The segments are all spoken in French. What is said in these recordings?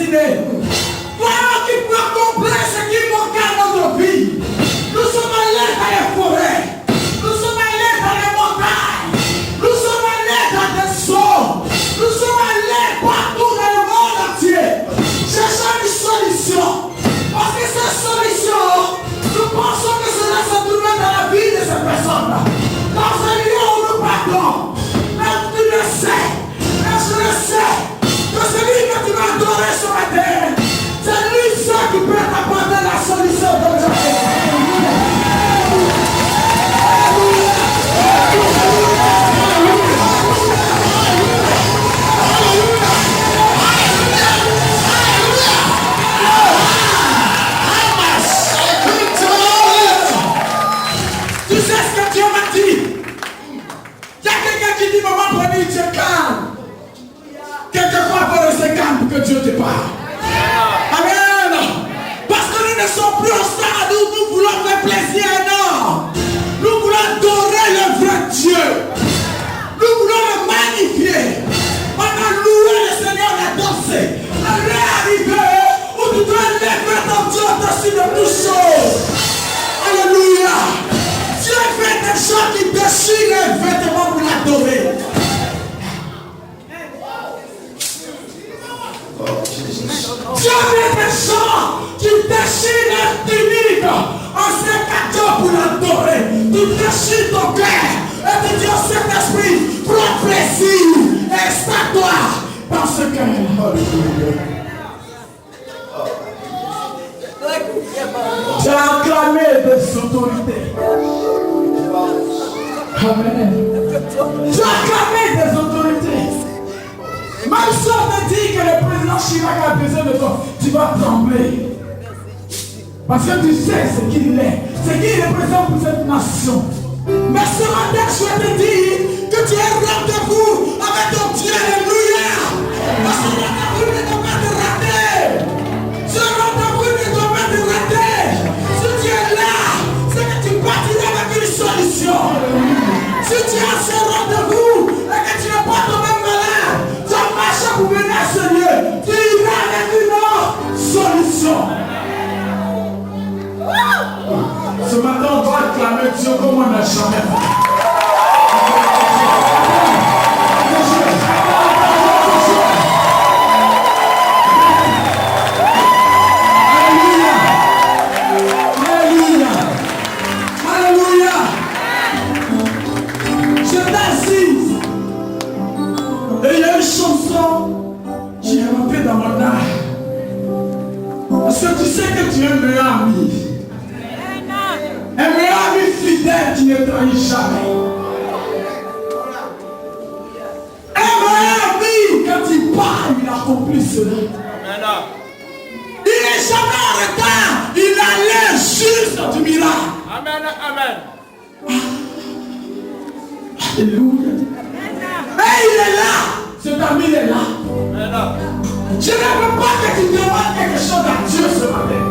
destinée. Toi qui peux combler ce qui manque à notre vie. Nous sommes allés dans les forêts. Nous sommes allés dans les montagnes. Nous sommes allés dans des seaux. Nous sommes allés partout dans le monde entier. Cherchant une solution. Parce que cette solution, nous pensons que cela se trouve dans la vie de ces personnes. Dans un lieu où nous partons. Mais tu le sais. Et je le sais. Que celui que tu vas adorer sur la terre, c'est lui seul qui peut t'apporter la solution d'aujourd'hui. Tu sais ce que Dieu m'a dit? Il y a quelqu'un qui dit, maman, prenez, tu es calme. Quelquefois, il faut rester calme pour que Dieu te parle. Amen. Parce que nous ne sommes plus au stade où nous voulons faire plaisir à non. Nous voulons adorer le vrai Dieu. Nous voulons le magnifier. On a loué le Seigneur, on a dansé. On est arrivé où tu dois lever ton Dieu au-dessus de toutes choses. Alléluia. Dieu fait des gens qui déchirent les vêtements pour l'adorer. Dieu fait des gens qui déchirent les tuniques en s'écartant pour l'adorer. Tu déchires ton cœur et tu dis au Saint-Esprit, prends plaisir et installe-toi dans ce cœur. Tu as acclamé des autorités. Amen. Tu as acclamé des autorités. Même si on te dit que le président Chirac a besoin de toi, tu vas trembler. Parce que tu sais ce qu'il est, ce qu'il représente pour cette nation. Mais ce matin, je vais te dire que tu es rendez-vous avec ton Dieu. Alléluia. Parce que ce rendez-vous ne doit pas te rater. Ce rendez-vous ne doit pas te rater. Si tu es là, c'est que tu partiras avec une solution. Si tu as ce rendez-vous et que tu n'es pas tombé malade, tu as marché pour venir à ce lieu, tu iras avec une solution. Ce matin, on va acclamer Dieu comme on n'a jamais fait. Parce que tu sais que tu es un meilleur ami. Un meilleur ami fidèle qui ne trahit jamais. Un meilleur ami, quand il parle, il accomplit cela. Il n'est jamais en retard. Il a l'air juste du miracle. Amen, amen. Alléluia. Et il est là. Cet ami est là. Je ne veux pas que tu demandes quelque chose à Dieu ce matin.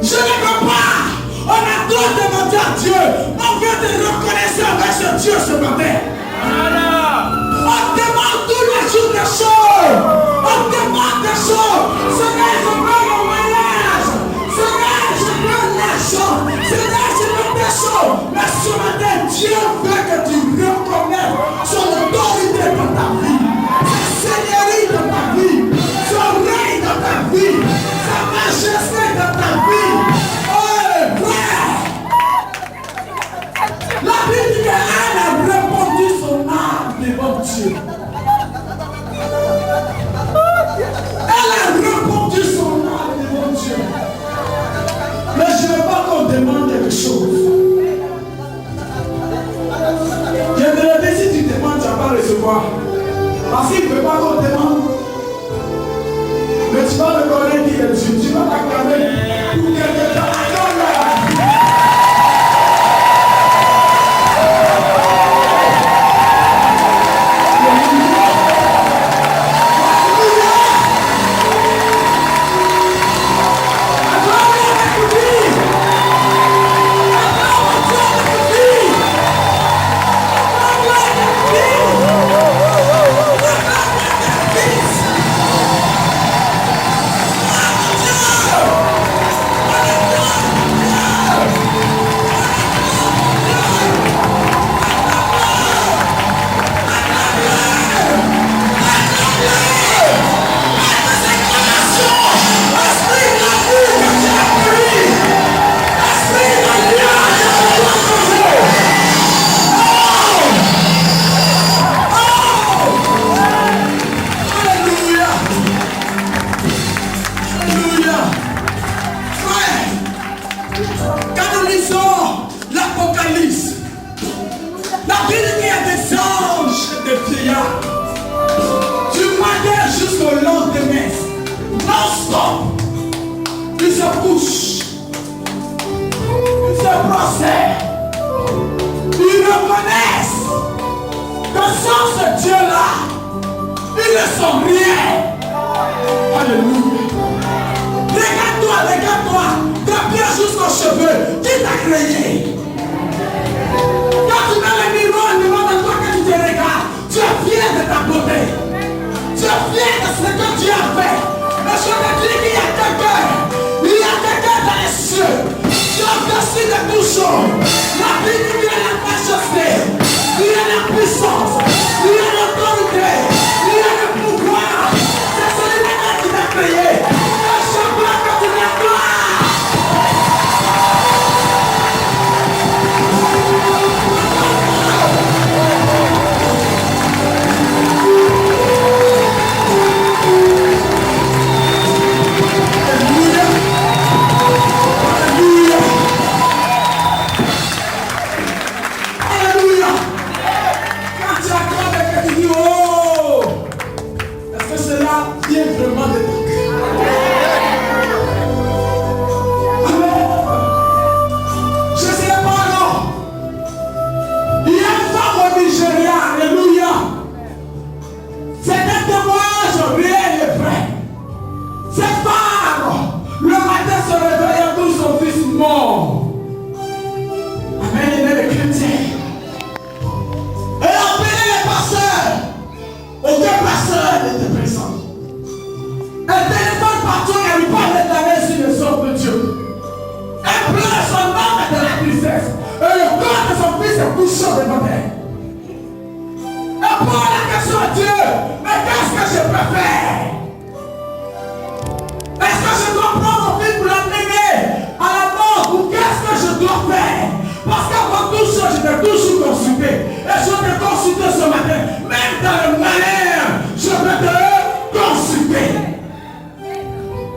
Je ne veux pas. On a trop demandé à Dieu. On veut te reconnaître avec ce Dieu ce matin. On demande tous les jours des choses. On demande des choses. Seigneur, je veux mon voyage. Seigneur, je veux l'argent. Seigneur, je veux des choses. Mais ce matin, Dieu veut que tu reconnaisses son autorité dans ta vie. Sa seigneurie dans ta vie. Son règne dans ta vie. Sa majesté dans ta vie. Oh, frère. La Bible dit qu'elle a répondu son âme devant Dieu. Elle a répondu son âme devant Dieu. Mais je ne veux pas qu'on demande quelque chose. Je te le dis, si tu demandes, tu ne vas pas recevoir. Parce qu'il ne veut pas qu'on demande. Mais tu vas reconnaître qu'il est Dieu. Tu vas t'acclamer pour quelque temps. stop. Ils se couchent. Ils se procèdent. Ils reconnaissent que sans ce Dieu-là, ils ne sont rien. Alléluia. Regarde-toi. Tes pieds jusqu'aux cheveux. Qui t'a créé? Quand tu mets le miroir devant de toi que tu te regardes, tu es fier de ta beauté. Tu es fier de ce que tu as fait. Et je te dis qu'il y a quelqu'un dans les cieux. Tu as au-dessus de tout chose. La dignité et la majesté. Il y a la puissance. Il y a l'autorité. Il y a le pouvoir. C'est celui-là qui t'a créé. Et je vois que tu l'as gloire.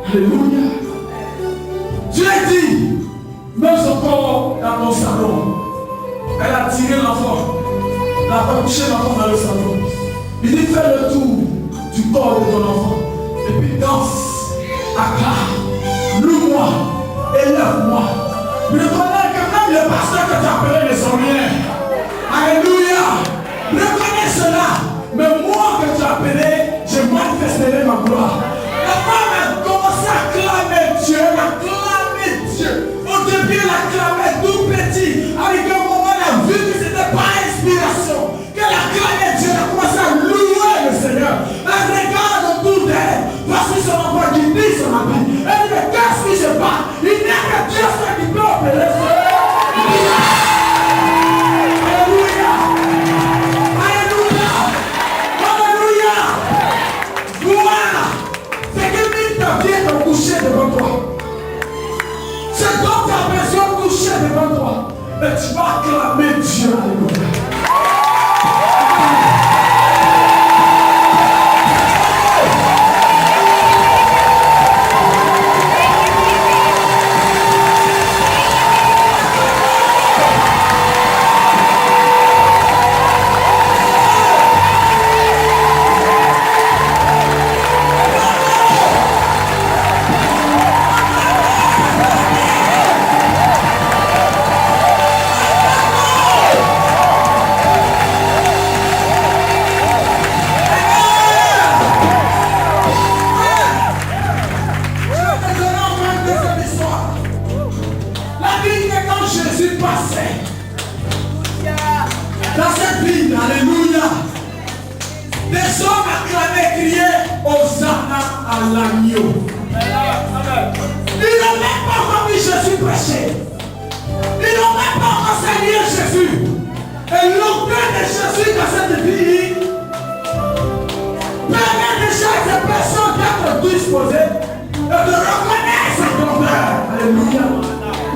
Alléluia. Dieu dit, mets encore dans mon salon. Elle a tiré l'enfant. Elle a couché l'enfant dans le salon. Il dit, fais le tour du corps de ton enfant. Et puis danse, acclame, loue-moi, élève-moi. Reconnais que même le pasteur que tu as appelé ne sont rien. Alléluia. Reconnais cela. Mais moi que tu as appelé, je manifesterai ma gloire. La femme a commencé à acclamer Dieu, au début, elle acclamait tout petit. Avec un moment, elle a vu que ce n'était pas inspiration. Qu'elle acclamait Dieu, elle a commencé à louer le Seigneur. Elle regarde autour d'elle. Voici son enfant qui dit son ami. Elle dit, mais qu'est-ce qui se passe? Il n'y a que Dieu seul qui peut opérer ça. Alléluia. Alléluia. Alléluia. Voilà. C'est que lui vient de coucher devant toi. C'est donc ta personne couchée devant toi. Mais tu vas acclamer Dieu. Alléluia. Dans cette ville, alléluia, des hommes acclamaient, criaient Hosanna à l'agneau. Ils n'ont même pas encore vu Jésus prêcher. Ils n'ont même pas encore salué Jésus. Et l'auteur de Jésus dans cette ville permet déjà à ces personnes d'être disposées et de reconnaître sa grandeur. Alléluia.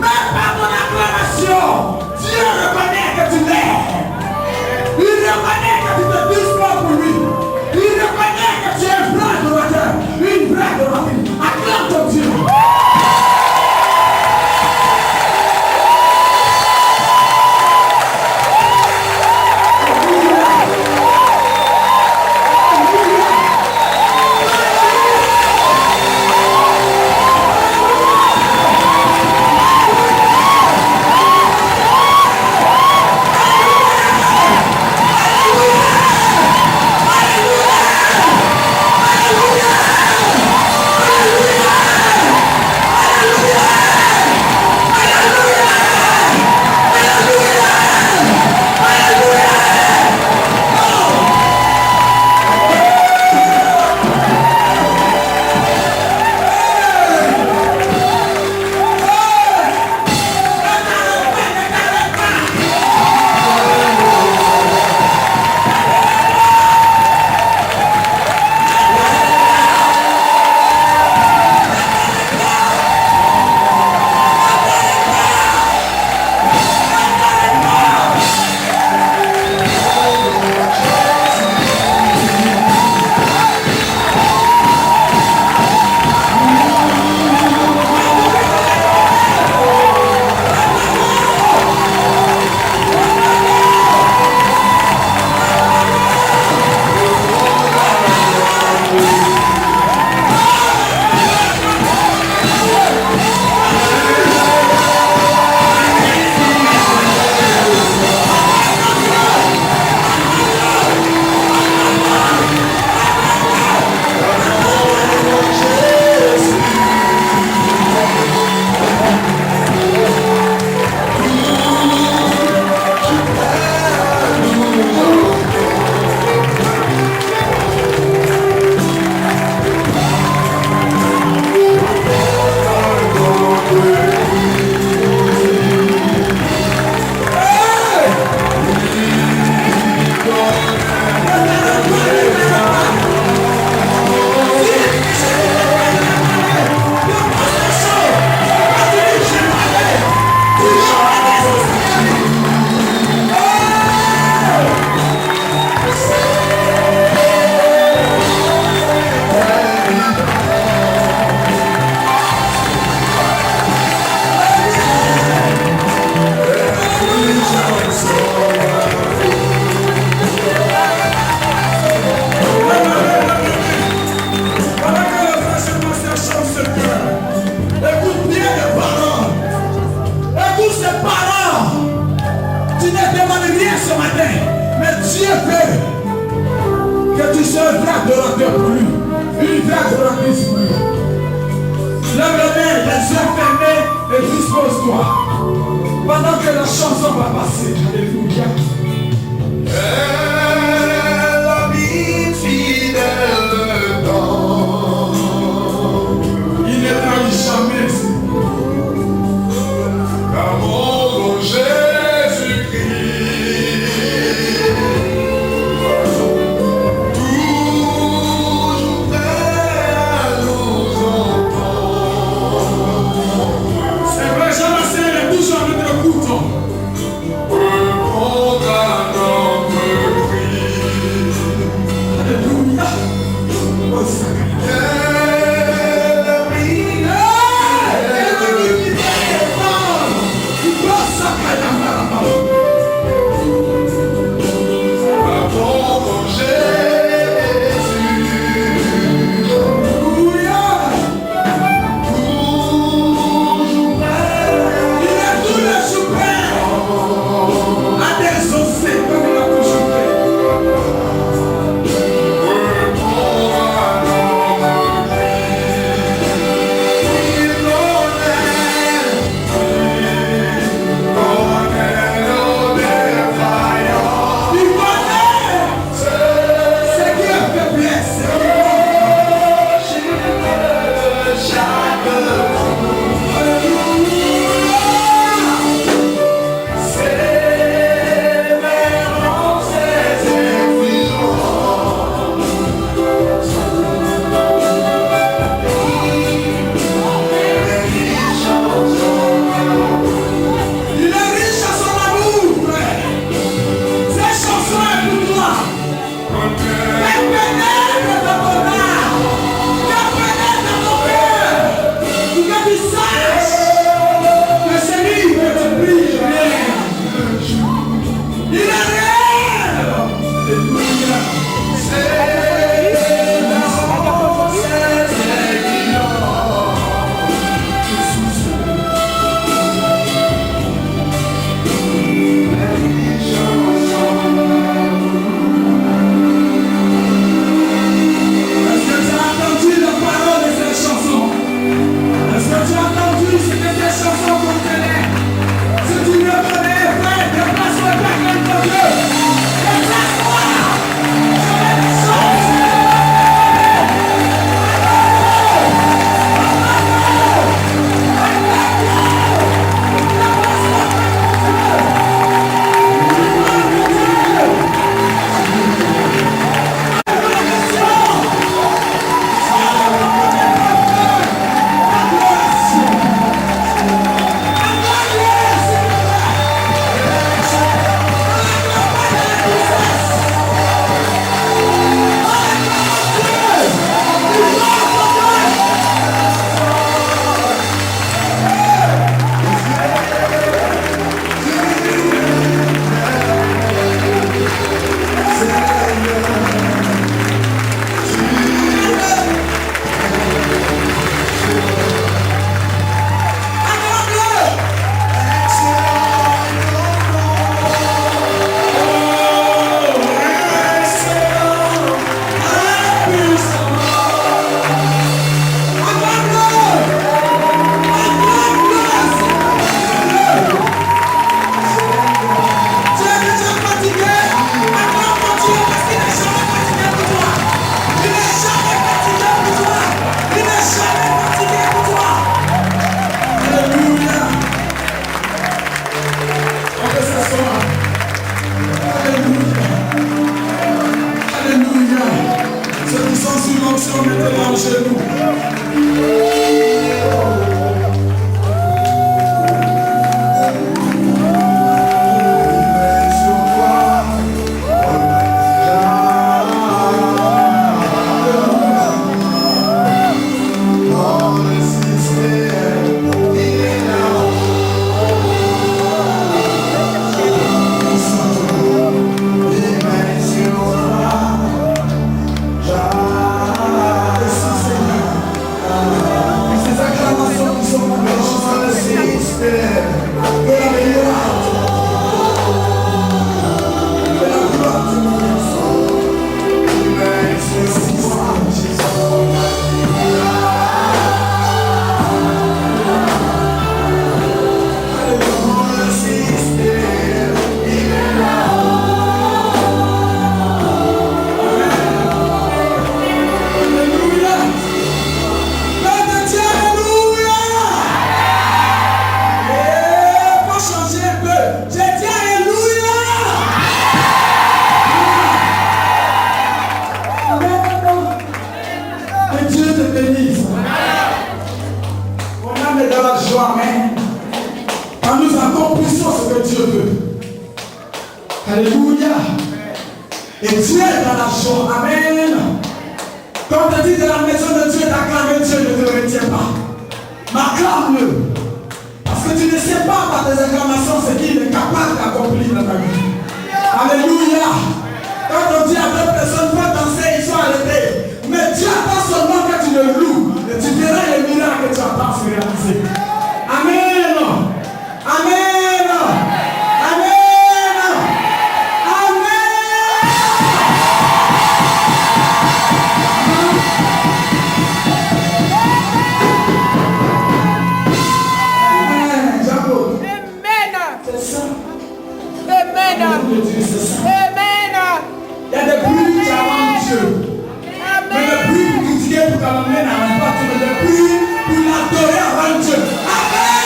Même par ton acclamation, Dieu reconnaît que tu l'es. Il reconnaît que tu te disposes pour lui. Il reconnaît que tu es un vrai adorateur, une vraie adoratrice. Acclame ton Dieu. Et dispose-toi. Pendant que la chanson va passer. Alléluia. Elle habite fidèle dedans. Il ne trahit jamais. L'amour de Jésus-Christ. Toujours prêt à nous entendre. C'est vrai, Jean-Marcel est toujours avec le couteau. Répondre à notre cri. Alléluia. Oh, joie, amen. Quand nous accomplissons ce que Dieu veut. Alléluia. Et Dieu est dans la joie, amen. Quand on dit de la maison de Dieu d'acclamer Dieu, ne te retiens pas. M'acclame-le. Parce que tu ne sais pas par tes acclamations ce qu'il est capable d'accomplir dans ta vie. Alléluia. Quand on dit à deux personnes, va danser, ils sont arrêtés. Mais Dieu attend seulement que tu le loues. Et tu verras les miracles que tu attends se réaliser. Amen. Amen. Amen. Amen. Il y a des bruits qui avancent Dieu. Mais les bruits pour critiquer, pour calmer n'avancent pas. Mais les bruits pour l'adorer avant Dieu. Amen.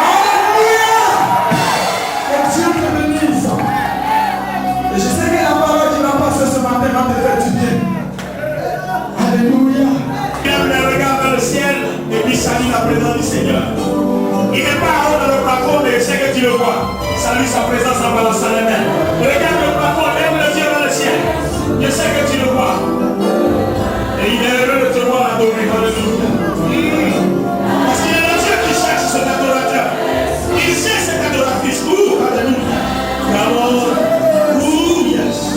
Alléluia. Que Dieu te bénisse. Et je sais que la parole qui va passer ce matin va te faire du bien. Alléluia. Regarde vers le ciel et puis salue la présence du Seigneur. Il n'est pas en haut dans le plafond, mais je sais que tu le vois. Salue sa présence en balançant les mains. Regarde le plafond, lève les yeux vers le ciel. Je sais que tu le vois. Et il est heureux de te voir adorer. Alléluia. Parce qu'il est le Dieu qui cherche cet adorateur. Il cherche cette adoratrice. Alléluia. Yes.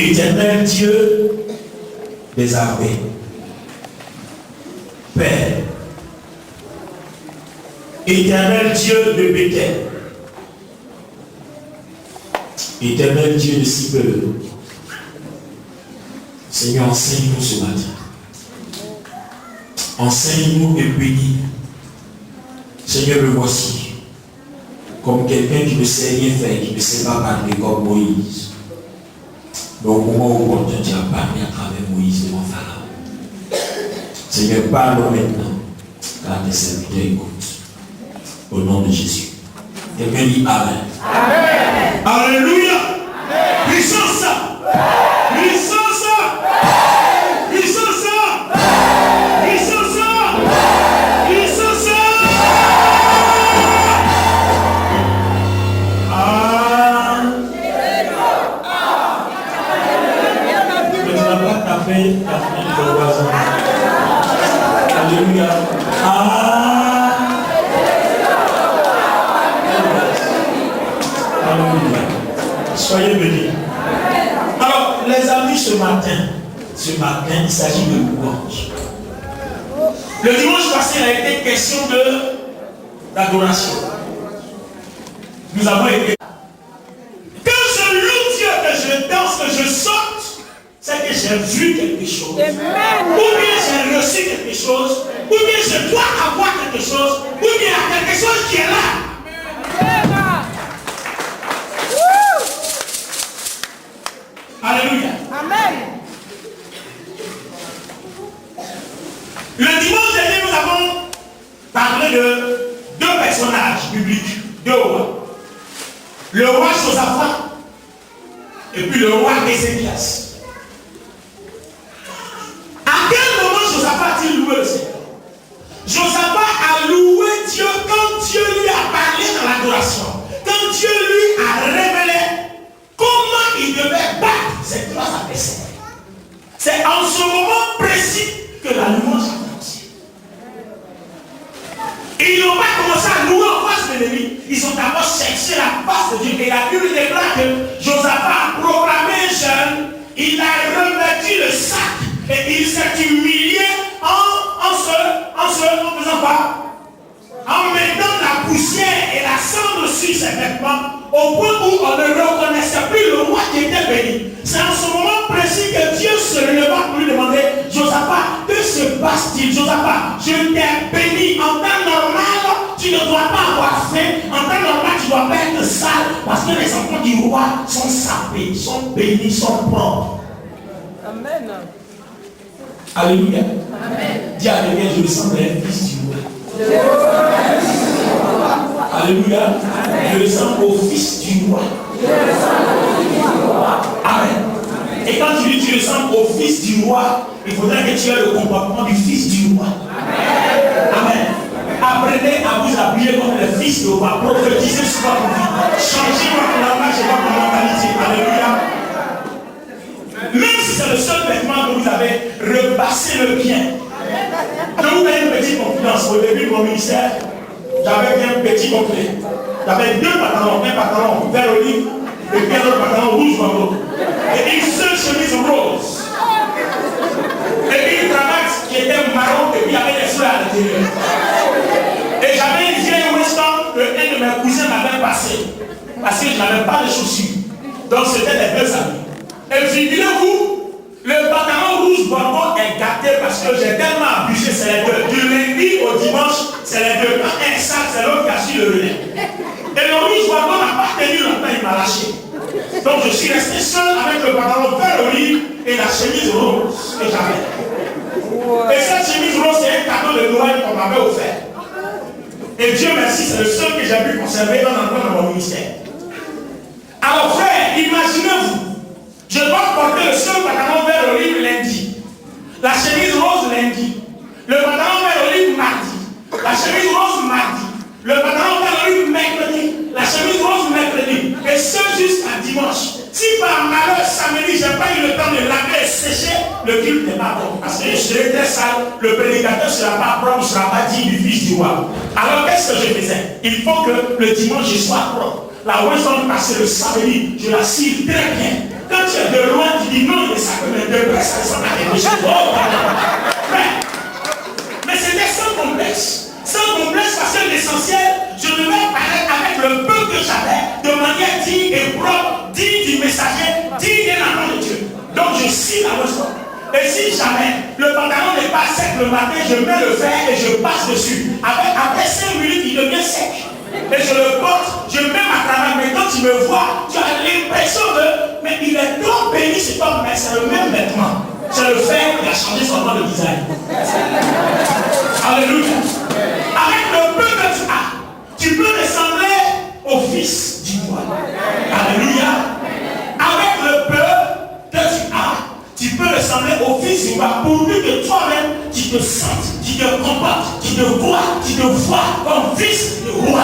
Éternel Dieu des armées, Père, éternel Dieu de Bethel, éternel Dieu de Sipel, Seigneur, enseigne-nous ce matin. Enseigne-nous et bénis. Seigneur, le voici, comme quelqu'un qui ne sait rien faire, qui ne sait pas parler comme Moïse. Mais au moment où tu as parlé à travers Moïse devant Pharaon. Seigneur, parle maintenant, car tes serviteurs écoutent. Au nom de Jésus. Quelqu'un dit Amen. Amen. Alléluia. Puissance. Puissance. Puissance. Puissance. Puissance. Alléluia. Alléluia. Soyez bénis. Alors, les amis, ce matin, il s'agit de louange. Le dimanche passé, il a été question de d'adoration. Nous avons été. Quand je loue Dieu, que je danse, que je saute, c'est que j'ai vu quelque chose. Amen. Ou bien j'ai reçu quelque chose. Ou bien je dois avoir quelque chose. Ou bien il y a quelque chose qui est là. Alléluia. Amen. Le dimanche dernier, nous avons parlé de deux personnages bibliques, deux rois. Le roi Josaphat et puis le roi Ézéchias. À quel moment Josaphat a-t-il loué le Seigneur? Josaphat a loué Dieu quand Dieu lui a parlé dans l'adoration. Quand Dieu lui a révélé comment il devait battre ses trois adversaires. C'est en ce moment précis que la louange a commencé. Ils n'ont pas commencé à louer en face de l'ennemi. Ils ont d'abord cherché la face de Dieu. Et la Bible déclare que Josaphat a proclamé jeune, il a revêtu le sac et il s'est humilié en faisant quoi? En mettant la poussière et la cendre sur ses vêtements au point où on ne reconnaissait plus le roi qui était béni. C'est en ce moment précis que Dieu se releva pour lui demander, Josaphat, que se passe-t-il? Josaphat, je t'ai béni. En temps normal, tu ne dois pas avoir faim. En temps normal, tu ne dois pas être sale parce que les enfants du roi sont sapés, sont bénis, sont propres. Amen. Alléluia. Amen. Dis à quelqu'un, je ressemble à un fils du roi. Alléluia. Amen. Je ressemble au fils du roi. Amen. Et quand tu dis que tu ressembles au fils du roi, il faudrait que tu aies le comportement du fils du roi. Amen. Apprenez à vous habiller comme le fils du roi. Prophétisez sur votre vie. Changez votre langage et votre mentalité. Alléluia. Même si c'est le seul vêtement que vous avez, repassez le bien. Je vous donne une petite confidence. Au début de mon ministère, j'avais bien un petit complet. J'avais deux pantalons, un pantalon vert olive et puis un autre pantalon rouge marron. Et une seule chemise rose. Et puis une cravate qui était marron et puis il y avait des fleurs à l'intérieur. Et j'avais une vieille Weston que un de mes cousins m'avait passé. Parce que je n'avais pas de chaussures. Donc c'était des deux amis. Et figurez-vous, le pantalon rouge bordeaux est gâté parce que j'ai tellement abusé, c'est les deux. Du lundi au dimanche, c'est les deux. Quand un sac, c'est l'autre qui a su le relais. Et le rouge bordeaux n'a pas tenu longtemps, il m'a lâché. Donc je suis resté seul avec le pantalon vert olive et la chemise rose que j'avais. Et cette chemise rose, c'est un cadeau de Noël qu'on m'avait offert. Et Dieu merci, c'est le seul que j'ai pu conserver un endroit dans mon ministère. Alors frère, imaginez-vous. Je dois porter le seul pantalon vert olive lundi, la chemise rose lundi, le pantalon vert olive mardi, la chemise rose mardi, le pantalon vert olive mercredi, la chemise rose mercredi, et ce jusqu'à dimanche. Si par malheur samedi, je n'ai pas eu le temps de laver et sécher, le culte n'est pas bon. Parce que je serai très sale, le prédicateur ne sera pas propre, ne sera pas digne du fils du roi. Alors qu'est-ce que je faisais? Il faut que le dimanche je sois propre. La raison de passer le samedi, je la cire très bien. Quand tu es de loin, tu dis non, mais ça peut me déplacer, ça ressemble à quelque chose. Mais c'était sans complexe. Sans complexe parce que l'essentiel, je devais paraître avec le peu que j'avais de manière digne et propre, digne du messager, digne d'un enfant de Dieu. Donc je cire la raison. Et si jamais le pantalon n'est pas sec le matin, je mets le fer et je passe dessus. Après 5 minutes, il devient sec. Et je le porte, je mets ma cravate, mais quand tu me vois, tu as l'impression de... Mais il est trop béni cet homme, mais c'est le même vêtement. C'est le fer qui a changé son nom de design. Alléluia. Avec le peu que tu as, tu peux ressembler au fils du roi. Alléluia. Avec le peu que tu as, tu peux ressembler au fils du roi, pourvu que toi-même, tu te sentes, tu te comportes, tu te vois comme fils du roi.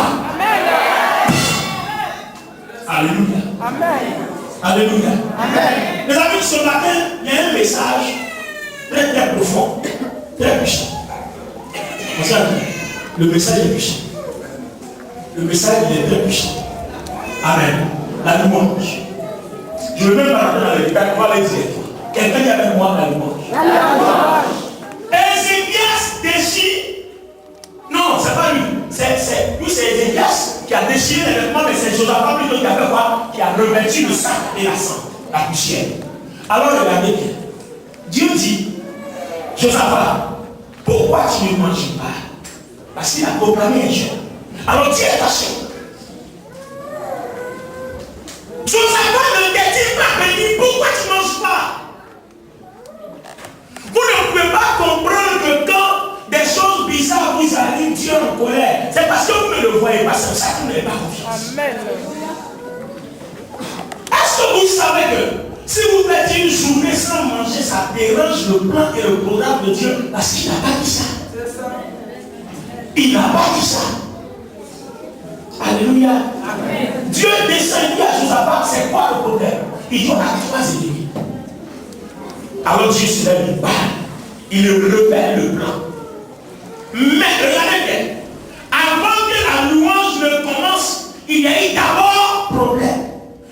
Alléluia. Amen. Alléluia. Amen. Mes amis, ce matin, il y a un message très très profond, très puissant. Vous savez, le message est puissant. Le message est très puissant. Amen. La louange. Je veux même parler dans les détails, on va les dire. Quelqu'un qui avait moi la louange. Ézéchias déchire. Non, c'est pas lui. C'est Josaphat plutôt qui a fait quoi? Qui a revêtu le sac et la poussière. Alors regardez bien. Dieu dit, Josaphat, pourquoi tu ne manges pas? Parce qu'il a proclamé un jeûne. Alors Dieu est fâché. Josaphat ne dit pas, mais dit, pourquoi tu ne manges pas? Vous ne pouvez pas comprendre que quand des choses bizarres vous arrivent, Dieu en colère. C'est parce que vous ne le voyez pas, c'est ça que vous n'avez pas confiance. Amen. Est-ce que vous savez que si vous faites une journée sans manger, ça dérange le plan et le programme de Dieu parce qu'il n'a pas dit ça. Il n'a pas dit ça. Alléluia. Amen. Dieu descend et dit à Josaphat, c'est quoi le problème? Il dit, on a 3 ennemis. Alors Dieu se lève, il parle. Il révèle le plan. Mais regardez bien. Avant que la louange ne commence, il y a eu d'abord problème.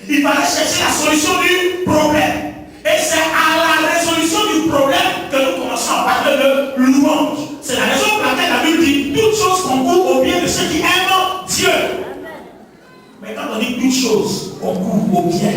Il fallait chercher la solution du problème. Et c'est à la résolution du problème que nous commençons à parler de louange. C'est la raison pour laquelle la Bible dit toutes choses concourent au bien de ceux qui aiment Dieu. Mais quand on dit toutes choses concourent au bien,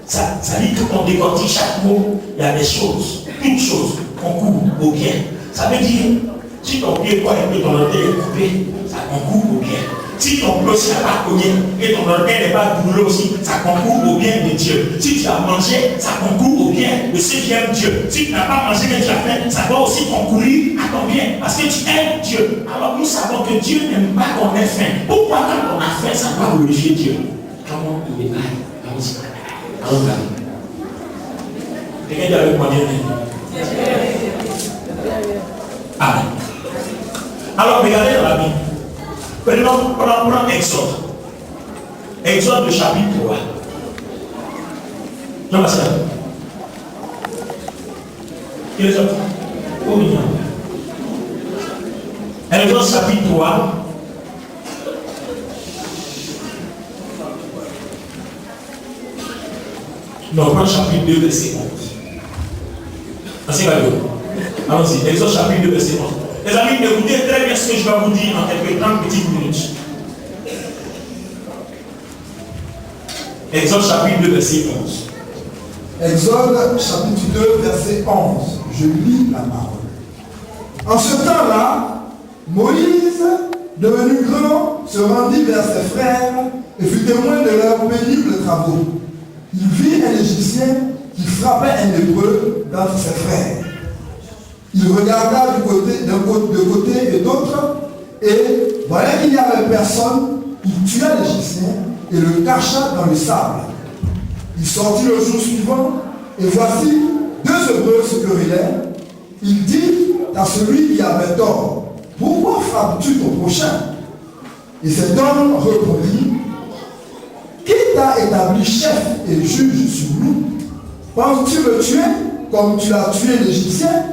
ça dit que quand on décortique chaque mot, il y a des choses. Toutes choses concourent au bien. Ça veut dire, si ton pied quoi et que ton orteil est coupé, ça concourt au bien. Si ton cloche n'est pas cogné et ton orteil n'est pas douloureux aussi, ça concourt au bien de Dieu. Si tu as mangé, ça concourt au bien de ceux qui aiment Dieu. Si tu n'as pas mangé que tu as fait, ça doit aussi concourir à ton bien parce que tu aimes Dieu. Alors nous savons que Dieu n'aime pas qu'on ait faim. Pourquoi quand on a faim, ça doit glorifier Dieu? Comment il est là? Quelqu'un dit avec moi, bien. Amen. Alors regardez dans la Bible. Prenons Exode. Exode le chapitre 3. Jean-Baptiste. Qui est ça? Oh, oui. Exode chapitre 3. Non, prends chapitre 2, verset 11. Allons-y. Exode chapitre 2, verset 11. Les amis, écoutez très bien ce que je vais vous dire en quelques 30 petites minutes. Exode chapitre 2, verset 11. Exode chapitre 2, verset 11. Je lis la parole. En ce temps-là, Moïse, devenu grand, se rendit vers ses frères et fut témoin de leurs pénibles travaux. Il vit un Égyptien qui frappait un Hébreu d'entre ses frères. Il regarda de côté et d'autre, et voyant qu'il n'y avait personne, il tua l'Égyptien et le cacha dans le sable. Il sortit le jour suivant, et voici 2 Hébreux se querellaient. Il dit à celui qui avait tort, pourquoi frappes-tu ton prochain? Et cet homme répondit, qui t'a établi chef et juge sur nous? Penses-tu le tuer comme tu l'as tué l'Égyptien?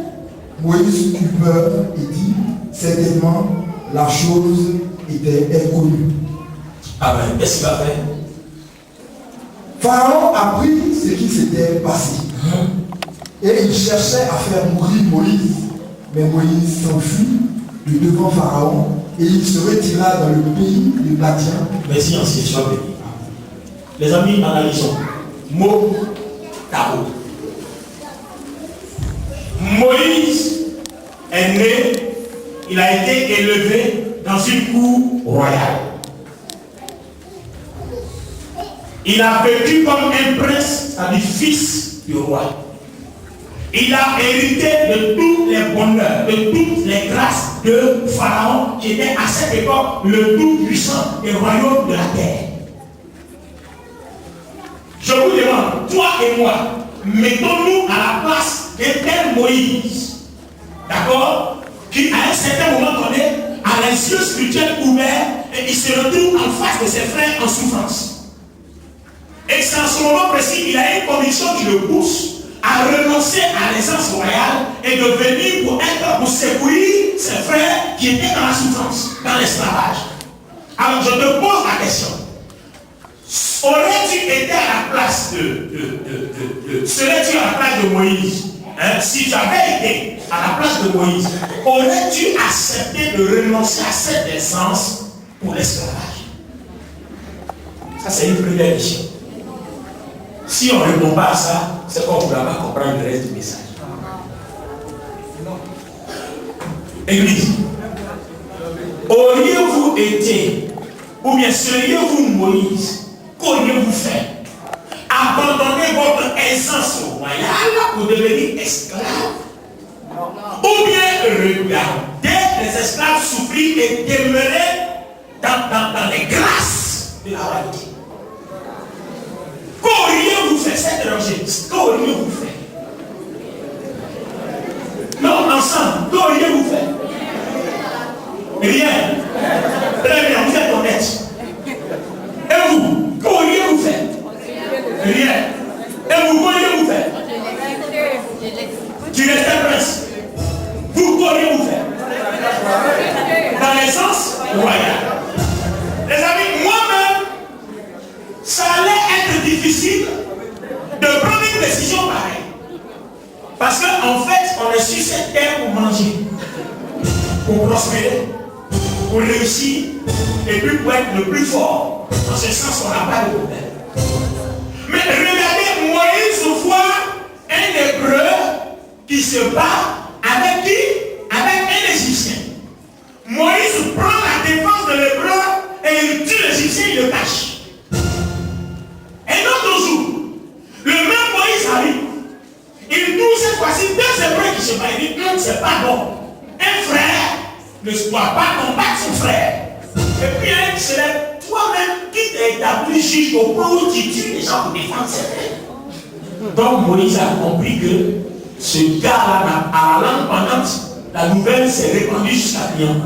Moïse eut peur et dit, certainement, la chose était inconnue. Amen. Qu'est-ce qu'il va faire? Pharaon apprit ce qui s'était passé. Et il cherchait à faire mourir Moïse. Mais Moïse s'enfuit de devant Pharaon et il se retira dans le pays de Madian. Merci, ancien, sois béni. Les amis, analysons. Mot, tarot. Moïse est né, il a été élevé dans une cour royale. Il a vécu comme un prince, c'est-à-dire fils du roi. Il a hérité de tous les bonheurs, de toutes les grâces de Pharaon, qui était à cette époque le tout-puissant des royaumes de la terre. Je vous demande, toi et moi, mettons-nous à la place d'un tel Moïse, d'accord, qui à un certain moment donné a les yeux spirituels ouverts et il se retrouve en face de ses frères en souffrance. Et c'est en ce moment précis, il a une condition qui le pousse à renoncer à l'aisance royale et de venir pour secourir ses frères qui étaient dans la souffrance, dans l'esclavage. Alors je te pose la question. Aurais-tu été à la place serais-tu à la place de Moïse, hein? Si tu avais été à la place de Moïse, aurais-tu accepté de renoncer à cette essence pour l'esclavage? Ça, c'est une première question. Si on ne répond pas à ça, c'est qu'on ne pourra pas comprendre le reste du message. Église, auriez-vous été, ou bien seriez-vous Moïse, qu'auriez-vous fait? Abandonner votre essence royale pour devenir esclave? Ou bien regarder les esclaves souffrir et demeurer dans les grâces de la royauté? Qu'auriez-vous fait? Cette recherche, qu'auriez-vous fait? Non, ensemble, qu'auriez-vous fait? Rien. Très bien, vous êtes honnête. Et vous, qu'auriez-vous fait? Rien. Et vous, qu'auriez-vous fait? Tu restais prince. Vous, qu'auriez-vous fait? Dans l'essence royale. Les amis, moi-même, ça allait être difficile de prendre une décision pareille. Parce qu'en fait, on est sur cette terre pour manger, pour prospérer, pour réussir, et puis pour être le plus fort. Dans ce sens, on n'a pas de problème. Mais regardez, Moïse voit un Hébreu qui se bat avec qui? Avec un Égyptien. Moïse prend la défense de l'Hébreu et il tue l'Égyptien, il le cache. Un autre jour, le même Moïse arrive. Il trouve cette fois-ci deux Hébreux qui se battent. Il dit, c'est pas bon. Un frère ne doit pas combattre son frère. Et puis un se lève, toi-même qui t'es établi juge au point où tu tues les gens pour défendre ses frères. Donc Moïse a compris que ce gars-là, à la langue pendante, la nouvelle s'est répandue jusqu'à Lyon.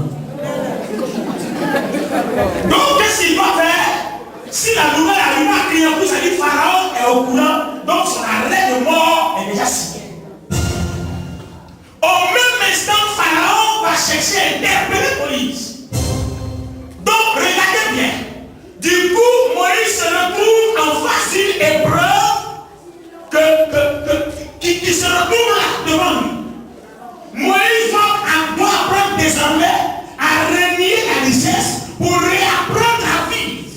Donc qu'est-ce qu'il doit faire? Si la nouvelle arrive à Clignancourt, ça dit Pharaon est au courant, donc son arrêt de mort est déjà signé. Au même instant, Pharaon va chercher à interpeller Moïse. Donc regardez bien. Du coup, Moïse se retrouve en face d'une épreuve qui se retrouve là devant lui. Moïse doit apprendre désormais à renier la richesse pour réapprendre à vivre.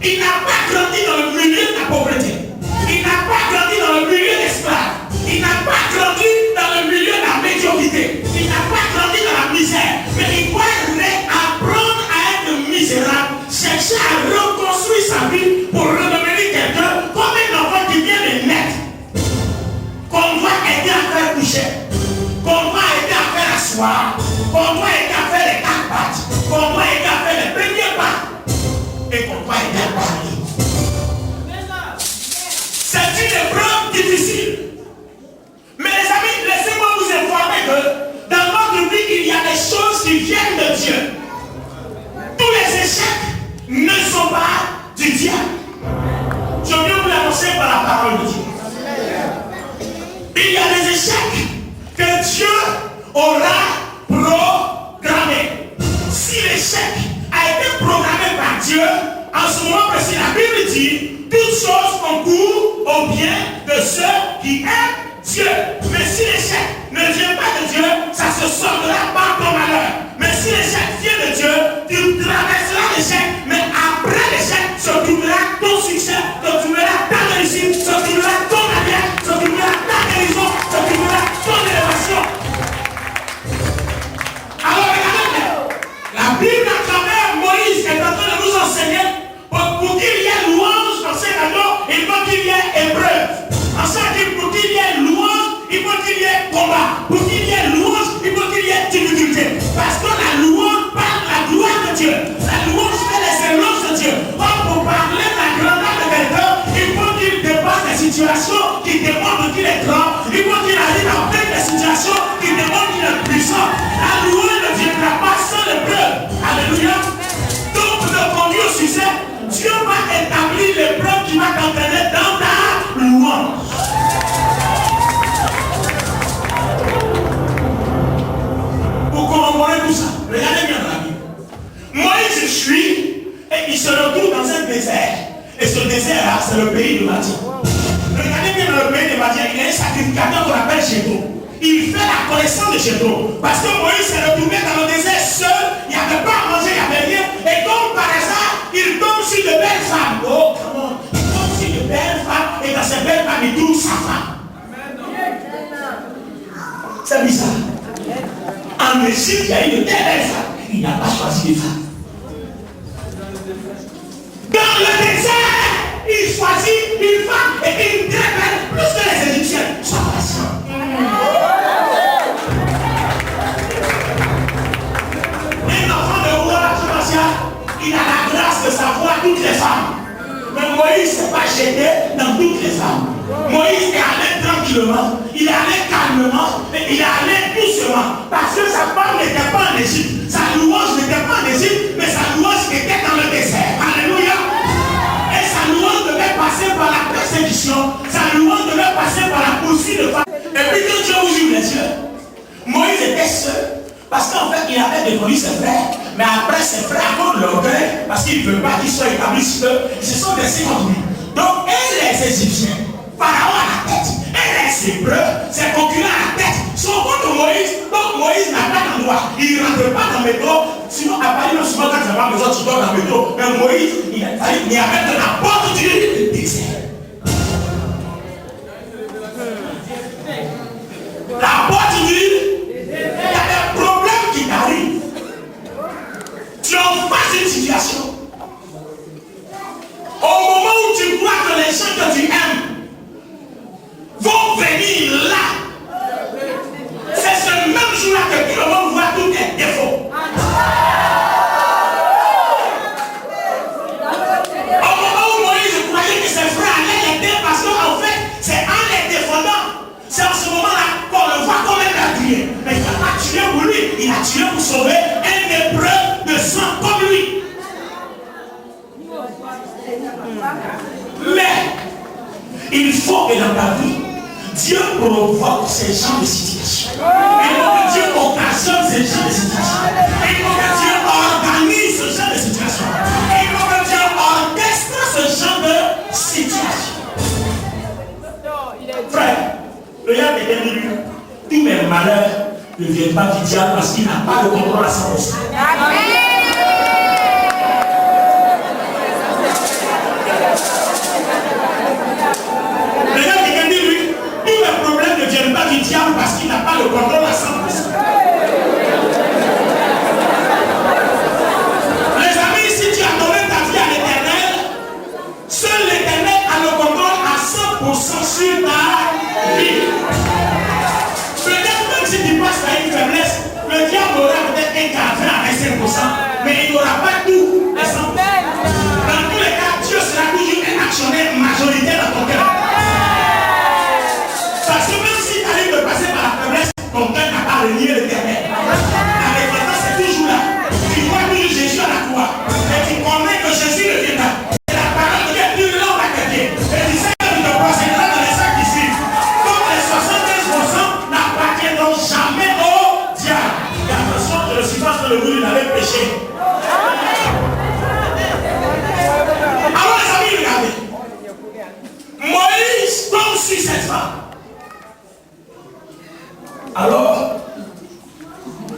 Il n'a pas grandi dans le milieu de la pauvreté. Il n'a pas grandi dans le milieu d'esclaves. Il n'a pas grandi dans le milieu de la médiocrité. Il n'a pas grandi dans la misère. Mais il doit réapprendre à être misérable, chercher à reconstruire sa vie pour redevenir quelqu'un comme un enfant qui vient de naître. Qu'on doit aider à faire coucher, qu'on doit aider à faire asseoir, qu'on doit aider à faire les 4 pattes, qu'on doit aider à faire les premiers pas. Et qu'on doit aider à parler. C'est une épreuve difficile. Mais les amis, laissez-moi vous informer que dans notre vie, il y a des choses qui viennent de Dieu. Tous les échecs ne sont pas du diable. Je viens vous l'annoncer par la parole de Dieu. Il y a des échecs que Dieu aura programmés. Si l'échec a été programmé par Dieu, en ce moment précis, la Bible dit toutes choses concourent au bien de ceux qui aiment Dieu. Mais si l'échec ne vient pas de Dieu, ça se soldera par ton malheur. Mais si l'échec vient de Dieu, tu traverseras l'échec, mais après l'échec, se trouvera ton succès, se trouvera ta réussite, se trouvera ton carrière, se trouvera ta guérison, se trouvera ton élévation. Alors regardez bien, la Bible à travers Moïse est en train de nous enseigner pour qu'il y ait louange dans ces cadeaux, il faut qu'il y ait épreuve. En ça, pour qu'il y ait louange, il faut qu'il y ait combat. Pour qu'il y ait louange, il faut qu'il y ait difficulté. Parce que la louange parle de la gloire de Dieu. La louange fait les éloges de Dieu. Or, pour parler de la grandeur de quelqu'un, il faut qu'il dépasse des situations qui démontrent qu'il est grand. Il faut qu'il arrive à faire des situations qui démontrent qu'il est puissant. La louange ne viendra pas sans l'épreuve. Alléluia. Donc, pour te conduire au succès, Dieu va établir l'épreuve qui va t'entraîner dans ta louange. Pour corroborer tout ça, regardez bien la Bible. Moïse fuit et il se retrouve dans un désert. Et ce désert-là, c'est le pays de Madian. Regardez bien dans le pays de Madian, il y a un sacrificateur qu'on appelle Jéthro. Il fait la connaissance de Jéthro. Parce que Moïse s'est retrouvé dans le désert seul, il n'y avait pas à manger, il n'y avait rien. Et comme par hasard, il tombe sur de belles en Égypte, il y a une très belle femme. Il n'a pas choisi les femmes. Dans le désert, il choisit une femme et une très belle, plus que les Égyptiennes. Sois patient. Un enfant de roi, il a la grâce de savoir toutes les femmes. Mais Moïse ne s'est pas gêné dans toutes les femmes. Moïse est allé tranquillement, il est allé calmement, et il est allé doucement. Parce que sa femme n'était pas en Égypte. Sa louange n'était pas en Égypte, mais sa louange était dans le désert. Alléluia. Et sa louange devait passer par la persécution. Sa louange devait passer par la poursuite de femmes. Et puis quand Dieu ouvre les yeux, Moïse était seul. Parce qu'en fait, il avait défendu ses frères. Mais après, ses frères, à cause de l'orgueil, parce qu'il ne veut pas qu'ils soient établis sur eux, ils se sont laissés contre lui. Donc, et les Égyptiens, Pharaon à la tête, et les Hébreux, ses concurrents à la tête, sont contre Moïse. Donc, Moïse n'a pas d'endroit. Il ne rentre pas dans le métro. Sinon, à Paris, souvent, quand tu vas besoin, tu dors dans le métro. Mais Moïse, il y avait de la porte du désert. La porte du désert. Il y a des problèmes qui t'arrivent. Tu en fasses une situation. Au moment où tu crois que les gens que tu aimes vont venir là, c'est ce même jour-là que tout le monde voit tous tes défauts. Au moment où Moïse croyait que ses frères allaient l'aider parce qu'en fait, c'est en les défendant. C'est en ce moment-là qu'on le voit comme un meurtrier. Mais il n'a pas tué pour lui, il a tué pour sauver un hébreu de sang comme lui. Mais il faut que dans ta vie, Dieu provoque ces genres de situations. Il faut que Dieu occasionne ces genres de situations. Il faut que Dieu organise ce genre de situations. Il faut que Dieu orchestre ce genre de situations. Frère, regarde les début. Tous mes malheurs ne viennent pas du diable parce qu'il n'a pas le contrôle à 100%. Regarde quelqu'un dit lui, tous mes problèmes ne viennent pas du diable parce qu'il n'a pas le contrôle à 100%. Les amis, si tu as donné ta vie à l'Éternel, seul l'Éternel a le contrôle à 100% sur ta vie. Peut-être même si tu passes par une faiblesse, le diable aura peut-être un cadre à 5%, mais il n'aura pas tout à 100%. Dans tous les cas, Dieu sera toujours un actionnaire majoritaire dans ton cœur. Parce que même si tu arrives de passer par la faiblesse, ton cœur n'a pas renié l'Éternel. La repentance est toujours là. Tu vois toujours Jésus à la croix. Et tu connais que Jésus ne vient pas. Et la parole de Dieu est plus longue à tes pieds. Et tu sais que tu te procéderas dans les sacs qui suivent. Donc les 75% n'appartiendront jamais au diable. Et attention, je ne suis pas en train de vous dire d'aller pécher. Alors les amis, regardez. Moïse tombe sur cette femme. Alors,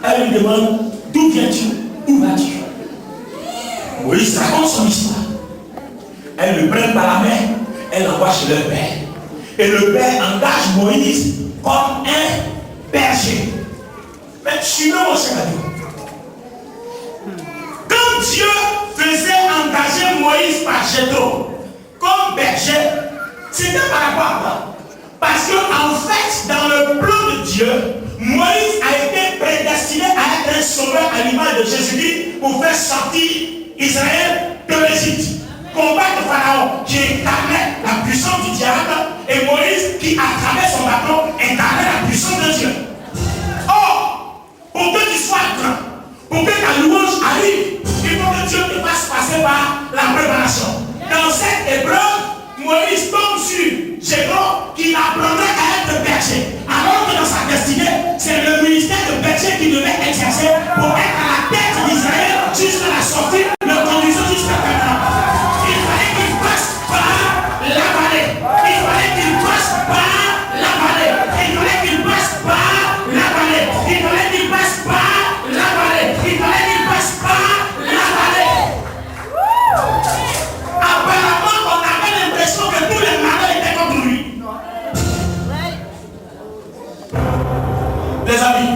elle lui demande, d'où viens-tu? Où vas-tu? Moïse raconte son histoire. Elle le prend par la main, elle l'envoie chez le père. Et le père engage Moïse comme un berger. Mais suivez mon cher ami. Quand Dieu faisait engager Moïse par Jéthro comme berger, c'était par rapport à quoi? Parce que en fait, dans le plan de Dieu, Moïse a été prédestiné à être un sauveur à l'image de Jésus-Christ pour faire sortir Israël de l'Égypte. Combattre Pharaon qui incarnait la puissance du diable et Moïse qui, à travers son bâton, incarnait la puissance de Dieu. Or, pour que tu sois grand, pour que ta louange arrive, il faut que Dieu te fasse passer par la préparation. Dans cette épreuve, Moïse tombe sur Jéthro qui l'apprendrait à être berger. Alors que dans sa destinée, c'est le ministère de berger qui devait exercer pour être à la tête d'Israël jusqu'à la sortie, le conduisant jusqu'à maintenant. Il fallait qu'il passe par la vallée. Il fallait qu'il passe par la vallée. Il fallait qu'il passe par la vallée. Il fallait qu'il passe par la vallée. Il fallait qu'il passe par la vallée. Apparemment, on avait l'impression que tous les malheurs étaient contre lui. Les amis,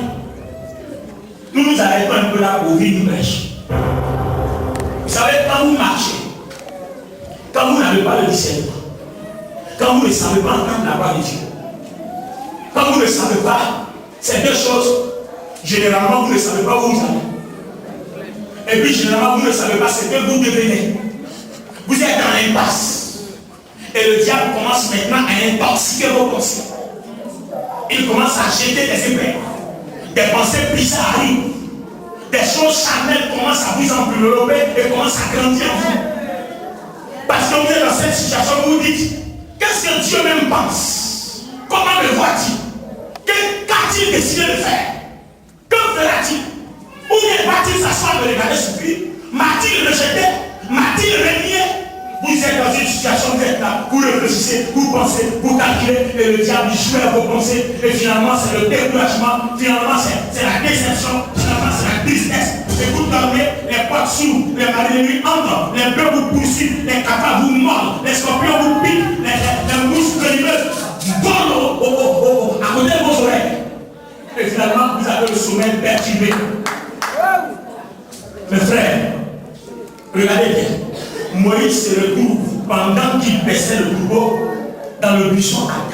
un peu là pour ouvrir une brèche. Vous savez, quand vous marchez, quand vous n'avez pas le discernement, quand vous ne savez pas entendre la voix de Dieu, quand vous ne savez pas ces deux choses, généralement vous ne savez pas où vous allez. Et puis généralement vous ne savez pas ce que vous devenez. Vous êtes dans l'impasse. Et le diable commence maintenant à intoxiquer vos pensées. Il commence à jeter des épées. Des pensées bizarres arrivent. Des choses charnelles commencent à vous envelopper et commencent à grandir en vous. Parce que vous êtes dans cette situation où vous dites, qu'est-ce que Dieu même pense? Comment le voit-il? Qu'a-t-il décidé de faire? Que fera-t-il? Où va-t-il s'asseoir de regarder sur lui? M'a-t-il rejeté? M'a-t-il renié? Vous êtes dans une situation, vous êtes là, vous réfléchissez, vous pensez, vous calculez, et le diable joue à vos pensées, et finalement c'est le découragement, finalement c'est la déception, finalement c'est la tristesse. Et vous dormez, les portes s'ouvrent, les maris de nuit entrent, les bœufs vous poursuivent, les cafards vous mordent, les scorpions vous piquent, les mouches venimeuses volent à côté de vos oreilles. Et finalement vous avez le sommeil perturbé. Mes frères, regardez bien. Moïse se retrouve pendant qu'il baissait le troupeau dans le buisson ardent.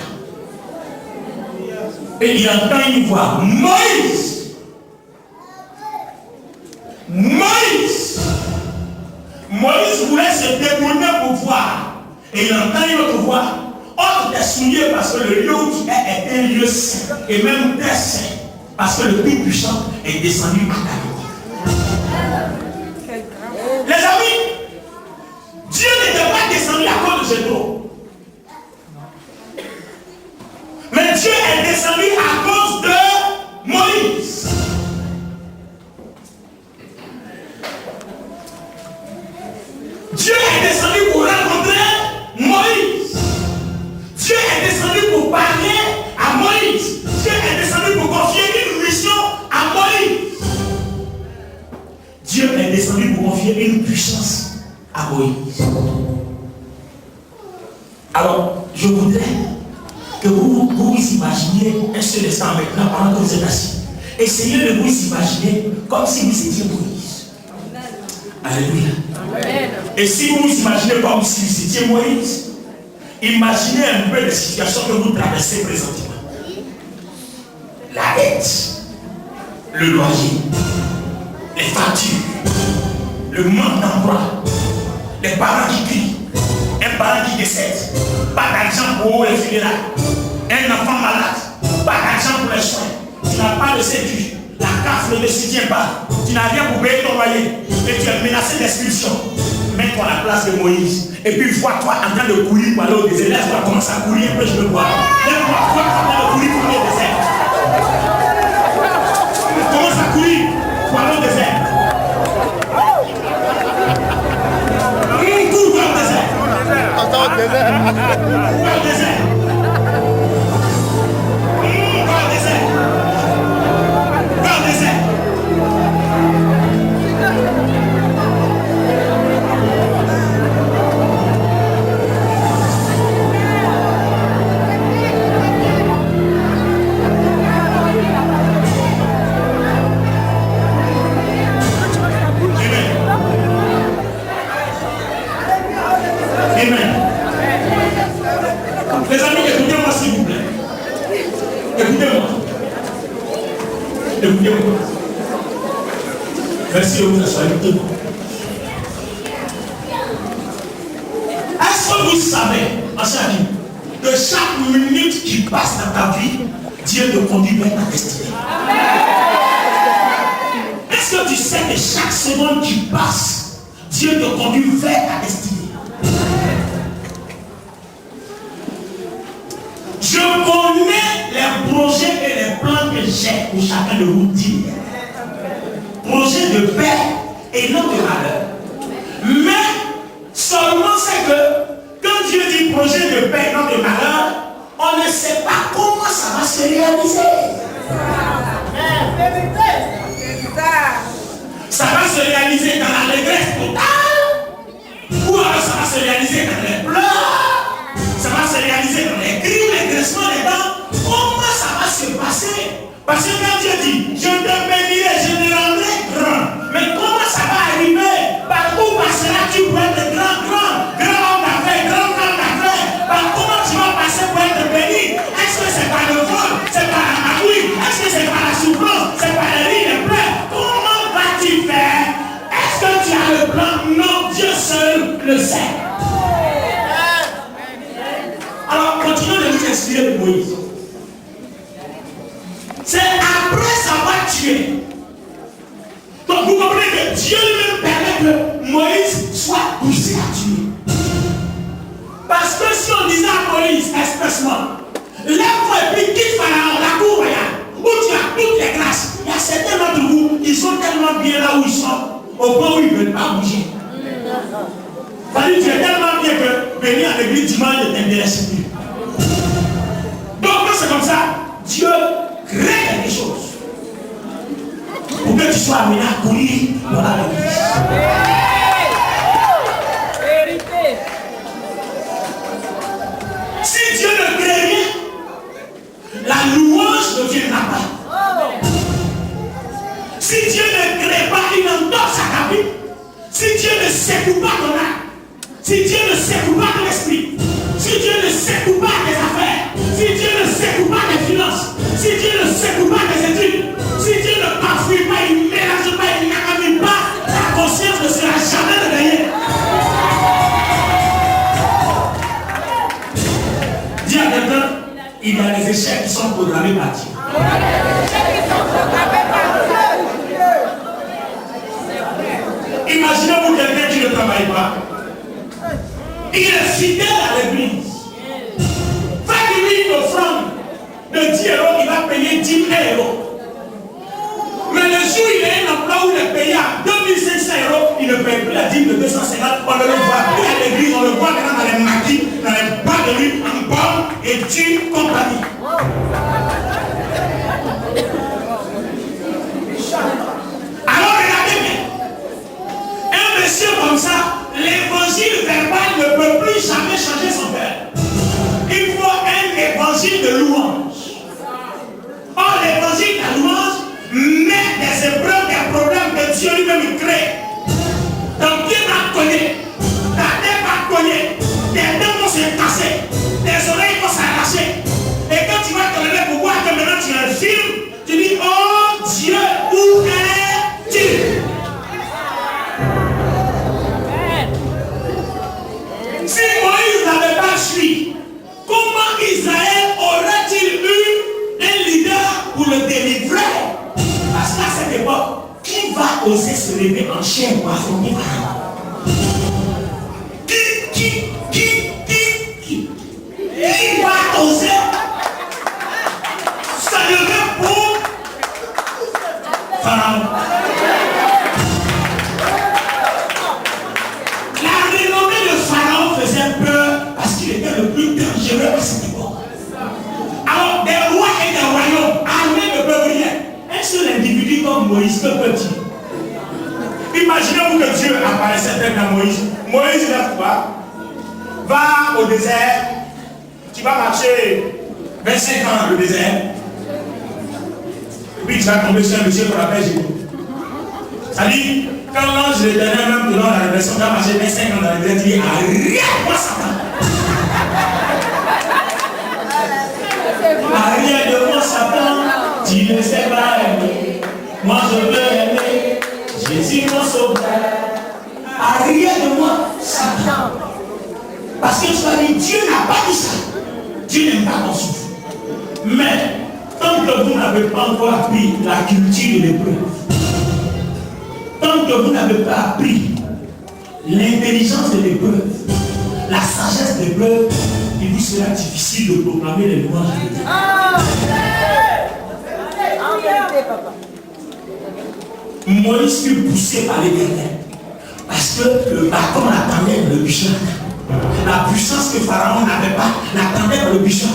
Et il entend une voix. Moïse! Moïse! Moïse voulait se détourner pour voir. Et il entend une autre voix. Ôte tes souliers parce que le lieu où tu es un lieu saint. Et même très saint. Parce que le Tout-Puissant est descendu à ta vie. Les amis, Dieu n'était pas descendu à cause de Jétro. Mais Dieu est descendu à cause de Moïse. Dieu est descendu pour rencontrer Moïse. Dieu est descendu pour parler à Moïse. Dieu est descendu pour confier une mission à Moïse. Dieu est descendu pour confier une puissance à Moïse. Alors, je voudrais que vous vous imaginiez un seul instant maintenant pendant que vous êtes assis. Essayez de vous imaginer comme si vous étiez Moïse. Alléluia. Amen. Et si vous vous imaginez comme si vous étiez Moïse, imaginez un peu les situations que vous traversez présentement. La dette, le loyer, les factures, le manque d'emploi, les parents qui crient, un parent qui décède, pas d'argent pour les funérailles, un enfant malade, pas d'argent pour les soins, tu n'as pas de sécu, la CAF ne te soutient pas, tu n'as rien pour payer ton loyer, et tu es menacé d'expulsion. Mets-toi à la place de Moïse, et puis vois-toi en train de courir pour aller au désert. Laisse-toi commencer à courir, un peu je le vois. Laisse-toi en train de courir pour aller au désert. Commence à courir pour aller au désert. Cours vers le désert. Attends, le désert. Vers le désert. Vers le désert. Vers le désert. Les amis, écoutez-moi s'il vous plaît. Écoutez-moi. Écoutez-moi. Merci de vous asseoir. Écoutez-moi. Est-ce que vous savez, ancien ami, que chaque minute qui passe dans ta vie, Dieu te conduit vers ta destinée? Est-ce que tu sais que chaque seconde qui passe, Dieu te conduit vers ta destinée? Je connais les projets et les plans que j'ai pour chacun de vous dire. Projet de paix et non de malheur. Mais seulement c'est que quand Dieu dit projet de paix et non de malheur, on ne sait pas comment ça va se réaliser. Ça va se réaliser dans la détresse totale, ou alors ça va se réaliser dans les pleurs, ça va se réaliser dans les cris, les graissements des dents. Comment ça va se passer? Parce que quand Dieu dit, je te bénirai, je te rendrai grand. le sait. Alors, continuons de nous inspirer de Moïse. C'est après savoir tuer. Donc, vous comprenez que Dieu lui-même permet que Moïse soit poussé à tuer. Parce que si on disait à Moïse expressement, lève-toi et puis quitte Pharaon, la cour royale, où tu as toutes les grâces. Il y a certains d'entre vous, ils sont tellement bien là où ils sont, au point où ils ne veulent pas bouger. C'est-à-dire, tu es tellement bien que venir à l'église dimanche ne t'intéresse plus. Donc, quand c'est comme ça, Dieu crée quelque chose pour que tu sois amené à courir dans l'église. Si Dieu ne crée rien, la louange de Dieu n'a pas. Si Dieu ne crée pas une entorse à ta vie, si Dieu ne secoue pas ton âme, si Dieu ne secoue pas ton esprit, si Dieu ne secoue pas tes affaires, si Dieu ne secoue pas tes finances, si Dieu ne secoue pas tes études, si Dieu ne parfume pas, il ne mélange pas, il n'accabule pas, ta conscience ne sera jamais réveillée. Dis à quelqu'un, il y a des échecs qui sont programmés par Dieu. Imaginez-vous quelqu'un qui ne travaille pas. Il est fidèle à l'église. Faites-lui une offrande de 10 €, il va payer 10 000 €. Mais le jour où il a un emploi où il est payé à 2500 €, il ne paye plus la dîme de 250. On ne le voit plus à l'église, on le voit maintenant dans les maquis, dans les bas de lui, en bonne et due compagnie. Alors regardez bien. Un monsieur comme ça, l'évangile verbal ne peut plus jamais changer son cœur. Il faut un évangile de louange. Or, l'évangile de louange met des épreuves, des problèmes que Dieu lui-même crée. Ton pied va cogner, ta tête va cogner, tes dents vont se casser, tes oreilles vont s'arracher. Et quand tu vas te lever pour voir que maintenant tu as un film, tu dis, oh Dieu, où es-tu? Si Moïse n'avait pas fui, comment Israël aurait-il eu un leader pour le délivrer? Parce qu'à cette époque, qui va oser se lever en chair pour affronter Pharaon? Qui va oser se lever pour Pharaon? La renommée de Pharaon faisait peur parce qu'il était le plus dangereux à cette époque. Alors, des rois et des royaumes armés ne peuvent rien. Un seul individu comme Moïse, que peut-il? Imaginez-vous que Dieu apparaissait tel à Moïse. Moïse, lève quoi? Va au désert. Tu vas marcher 25 ans dans le désert. Puis tu vas tomber sur un monsieur qu'on appelle Jésus. Ça dit, quand l'ange de l'Éternel, même selon la révélation, va marcher 25 ans dans le désert, il dit, arrête-moi Satan. Arrête de moi Satan, tu ne sais pas aimer. Moi je veux aimer, Jésus mon sauveur. Arrête de moi Satan. Parce que tu as dit, Dieu n'a pas dit ça. Dieu n'aime pas qu'on souffre. Mais, tant que vous n'avez pas encore appris la culture de l'épreuve, tant que vous n'avez pas appris l'intelligence de l'épreuve, la sagesse de l'épreuve, il vous sera difficile de proclamer les louanges de Dieu. Moïse fut poussé par l'Éternel parce que le bâton l'attendait dans le buisson. La puissance que Pharaon n'avait pas l'attendait dans le buisson.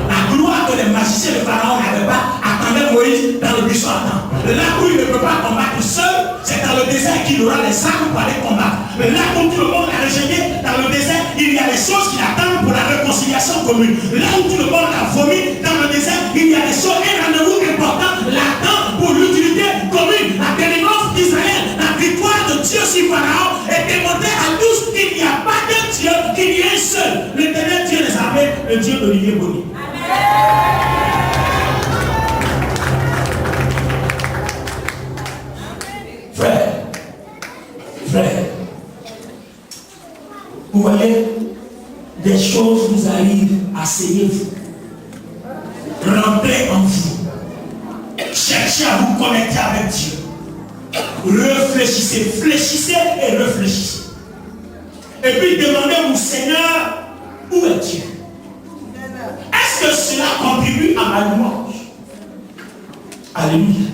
La gloire que les magiciens de Pharaon n'avaient pas attendait Moïse dans le buisson. Là où il ne peut pas combattre seul, c'est dans le désert qu'il aura les armes pour aller combattre. Mais là où tout le monde a rejeté, dans le désert, il y a des choses qui l'attendent pour la réconciliation commune. Là où tout le monde a vomi, dans le désert, il y a des choses, un rendez-vous important l'attend pour l'utilité commune. La délivrance d'Israël, la victoire de Dieu sur Pharaon est démontrée à tous qu'il n'y a pas de Dieu, qu'il y a un seul. L'Éternel Dieu des armées, le Dieu d'Olivier Bonny. Frère, Vous voyez, des choses vous arrivent, asseyez-vous. Rentrez en vous. Cherchez à vous connecter avec Dieu. Réfléchissez, fléchissez et réfléchissez. Et puis demandez au Seigneur, où est Dieu? Est-ce que cela contribue à ma louange? Alléluia.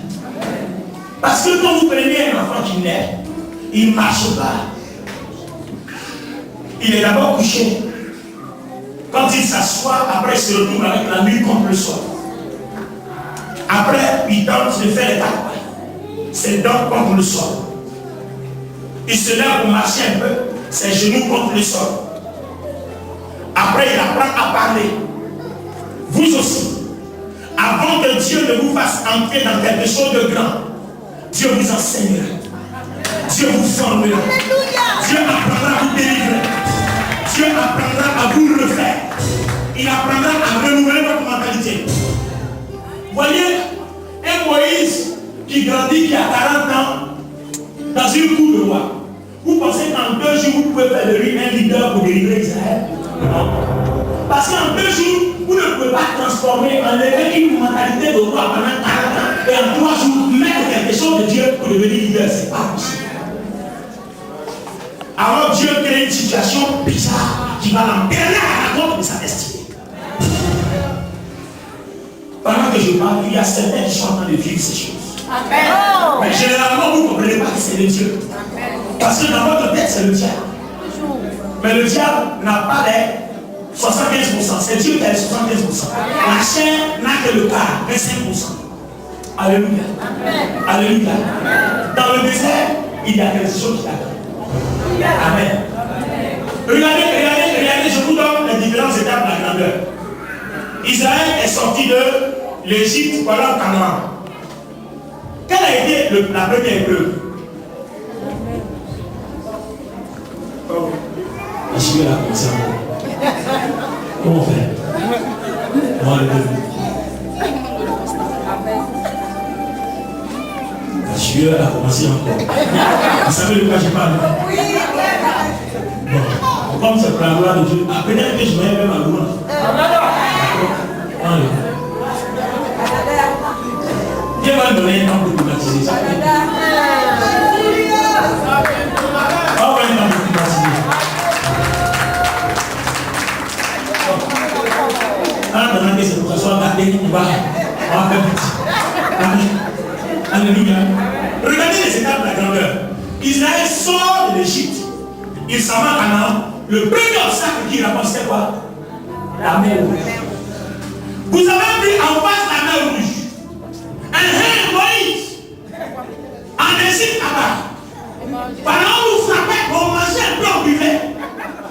Parce que quand vous prenez un enfant qui naît, il ne marche pas. Il est d'abord couché. Quand il s'assoit, après il se retrouve avec la nuit contre le sol. Après, il tente de faire les quatre pas. Ses dents contre le sol. Il se lève pour marcher un peu, ses genoux contre le sol. Après, il apprend à parler. Vous aussi. Avant que Dieu ne vous fasse entrer dans quelque chose de grand, Dieu vous enseignera. Dieu vous formera. Dieu apprendra à vous délivrer. Dieu apprendra à vous refaire. Il apprendra à renouveler votre mentalité. Voyez, un Moïse qui grandit, qui a 40 ans, dans une cour de roi. Vous pensez qu'en 2 jours, vous pouvez faire de lui un leader pour délivrer Israël? Non. Parce qu'en 2 jours, vous ne pouvez pas transformer, enlever une mentalité de roi pendant 40 ans et en 3 jours, mettre quelque chose de Dieu pour devenir leader. C'est pas possible. Alors Dieu crée une situation bizarre qui va l'enterrer à la compte de sa destinée. Pendant que je parle, il y a certains qui sont en train de vivre ces choses. Amen. Mais généralement, vous ne comprenez pas que c'est le Dieu. Amen. Parce que dans votre tête, c'est le diable. Mais le diable n'a pas les 75%. C'est Dieu qui a les 75%. La chair n'a que le quart, 25%. Alléluia. Amen. Alléluia. Amen. Dans le désert, il y a quelque chose qui attend. Amen. Regardez, je vous donne les différentes étapes de la grandeur. Israël est sorti de l'Égypte pendant Canaan. Quelle a été la première épreuve? Je suis là comme ça. Comment faire? Moi, je suis là à commencer encore. Vous savez de quoi je parle? Bon, comme c'est pour la gloire de Dieu, peut-être que je vais même à louange. Dieu va me donner un temps pour vous baptiser. Ça fait. On va un temps pour vous baptiser. Alors, que c'est pour que ce soit gardé, on va faire petit. Alléluia. Regardez les étapes de la grandeur. Israël sort de l'Égypte. Il s'en va à Canaan. Le premier obstacle qu'il rapporte, c'est quoi? La mer rouge. Vous avez vu en face la mer rouge. Un Moïse. En Égypte là-bas. Pendant que vous frappez, on mangeait un peu, on buvait.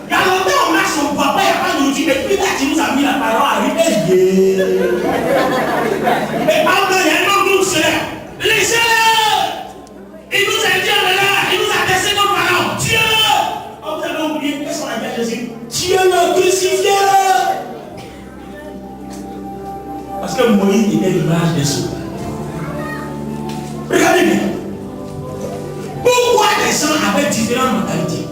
Il y a longtemps on marche, on ne voit pas, il n'y a pas de nourriture. Mais plus tard, tu nous as mis la parole à arriver. Mais en il y a un autre groupe célèbre. Laissez-le. Il nous a dit on est là. Il nous a laissé notre parole. Dieu. Oh, vous avez oublié, qu'est-ce qu'on a dit à Jésus? Dieu le crucifié. Parce que Moïse était l'image des sauveurs. Regardez bien. Pourquoi les gens avaient différentes mentalités?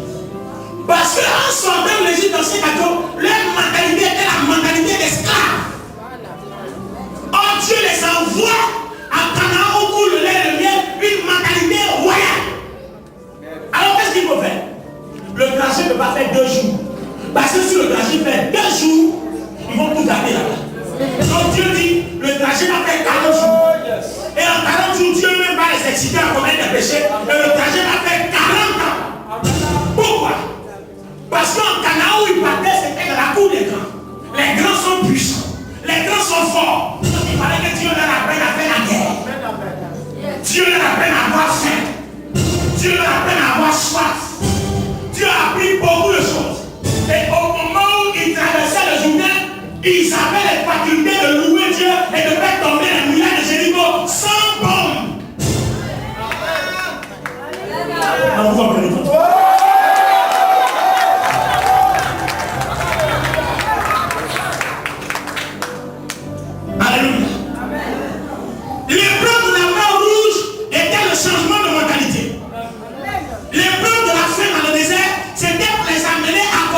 Parce qu'en sortant de l'Égypte dans ces bateaux, leur mentalité était la mentalité d'esclaves. Or Dieu les envoie à Canaan au cours de l'air de miel, une mentalité royale. Alors qu'est-ce qu'il faut faire? Le trajet ne peut pas faire 2 jours. Parce que si le trajet fait 2 jours, ils vont tout garder là-bas. Donc Dieu dit, le trajet va faire 40 jours. Et en 40 jours, Dieu même va les exciter à commettre des péchés. Et le trajet va faire 40 ans. Pourquoi? Parce qu'en Canaan où ils partaient, c'était dans la cour des grands. Les grands sont puissants. Les grands sont forts. Donc il fallait que Dieu leur apprenne à faire la guerre. Dieu leur apprenne à avoir faim. Dieu leur apprenne à avoir soif. Dieu a appris beaucoup de choses. Et au moment où ils traversaient le Jourdain, ils avaient les facultés de louer Dieu et de faire tomber les murailles de Jéricho sans bombe. Alors vous comprenez tout. Alléluia. L'épreuve de la mer rouge était le changement de mentalité. L'épreuve de la faim dans le désert, c'était pour les amener à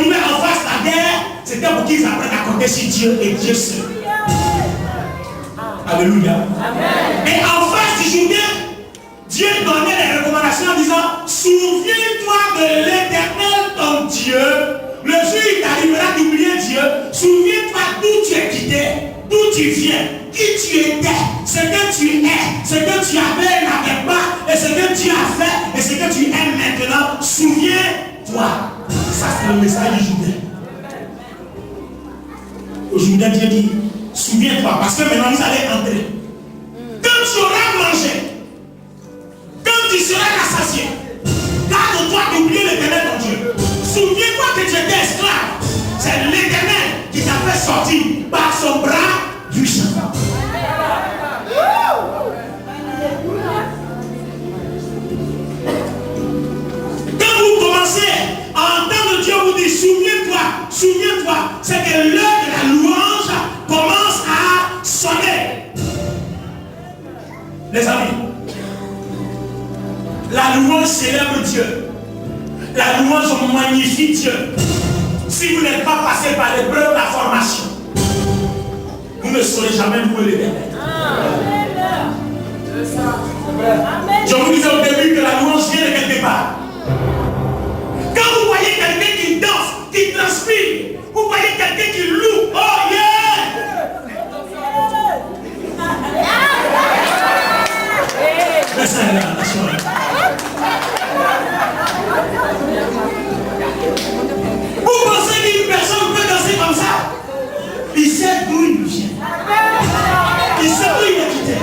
nous met en face la guerre, c'était pour qu'ils apprennent à compter sur Dieu et Dieu seul. Alléluia. Amen. Et en face du Jourdain, Dieu donnait les recommandations en disant, souviens-toi de l'Éternel ton Dieu. Le jour où il t'arrivera d'oublier Dieu, souviens-toi d'où tu es quitté, d'où tu viens, qui tu étais, ce que tu es, ce que tu avais et n'avais pas, et ce que tu as fait, et ce que tu es maintenant. Souviens-toi. Ça, c'est le message du Jourdain. Aujourd'hui, Dieu dit, souviens-toi, parce que maintenant vous allez entrer. Quand tu auras mangé, quand tu seras rassasié, garde-toi d'oublier l'Éternel ton Dieu. Souviens-toi que tu étais esclave. C'est l'Éternel qui t'a fait sortir par son bras puissant. Quand vous commencez à entendre Dieu vous dire, souviens-toi, souviens-toi, c'est que l'heure de la louange commence à sonner. Les amis, la louange célèbre Dieu. La louange magnifie Dieu. Si vous n'êtes pas passé par l'épreuve de la formation, vous ne saurez jamais louer l'Éternel. Je vous disais au début que la louange vient de quelque part. Quand vous voyez quelqu'un qui danse, qui transpire, vous voyez quelqu'un qui loue, oh yeah! Laissez la nation. Vous pensez qu'une personne peut danser comme ça? Il sait d'où il vient. Il sait où il est quitté.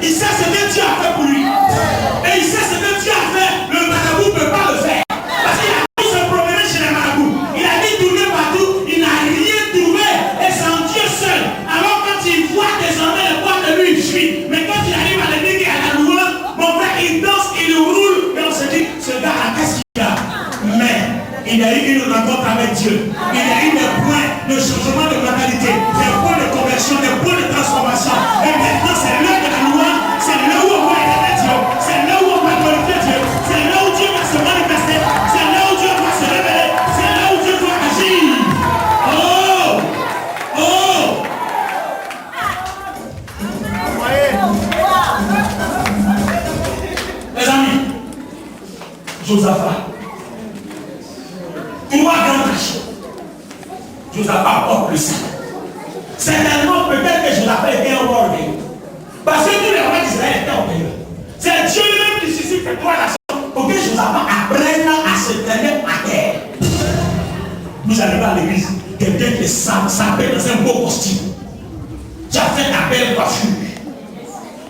Il sait ce que Dieu a fait pour lui. Et il sait ce que Dieu a fait. Le marabout ne peut pas le faire. Parce qu'il a tout se promener chez les marabouts. Il a dit tourner partout. Il n'a rien trouvé. Et c'est en Dieu seul. Alors quand il voit désormais le poids de lui, il fuit. Mais quand il arrive à l'église et à la louange, mon frère, il danse, il roule. Et on se dit, ce gars-là, qu'est-ce qu'il a? Mais il y a eu une rencontre avec Dieu. Il y a eu des points de changement de mentalité, des points de conversion, des points de transformation. Et maintenant, c'est l'heure de la louange. C'est là où on va élever Dieu. C'est là où on va glorifier Dieu. C'est là où Dieu va se manifester. C'est là où Dieu doit se révéler. C'est là où Dieu doit agir. Oh! Oh! Les amis, Josaphat. Trois grands tâches. Josaphat porte le sang. Certainement, peut-être que Josaphat était un roi orgueilleux. Parce que tous les rois d'Israël étaient orgueilleux. C'est Dieu lui-même qui suscite ces trois nations pour que Josaphat apprenne à se tenir à terre. Vous arrivez à l'église, quelqu'un qui s'appelle dans un beau costume. Tu as fait ta belle coiffure.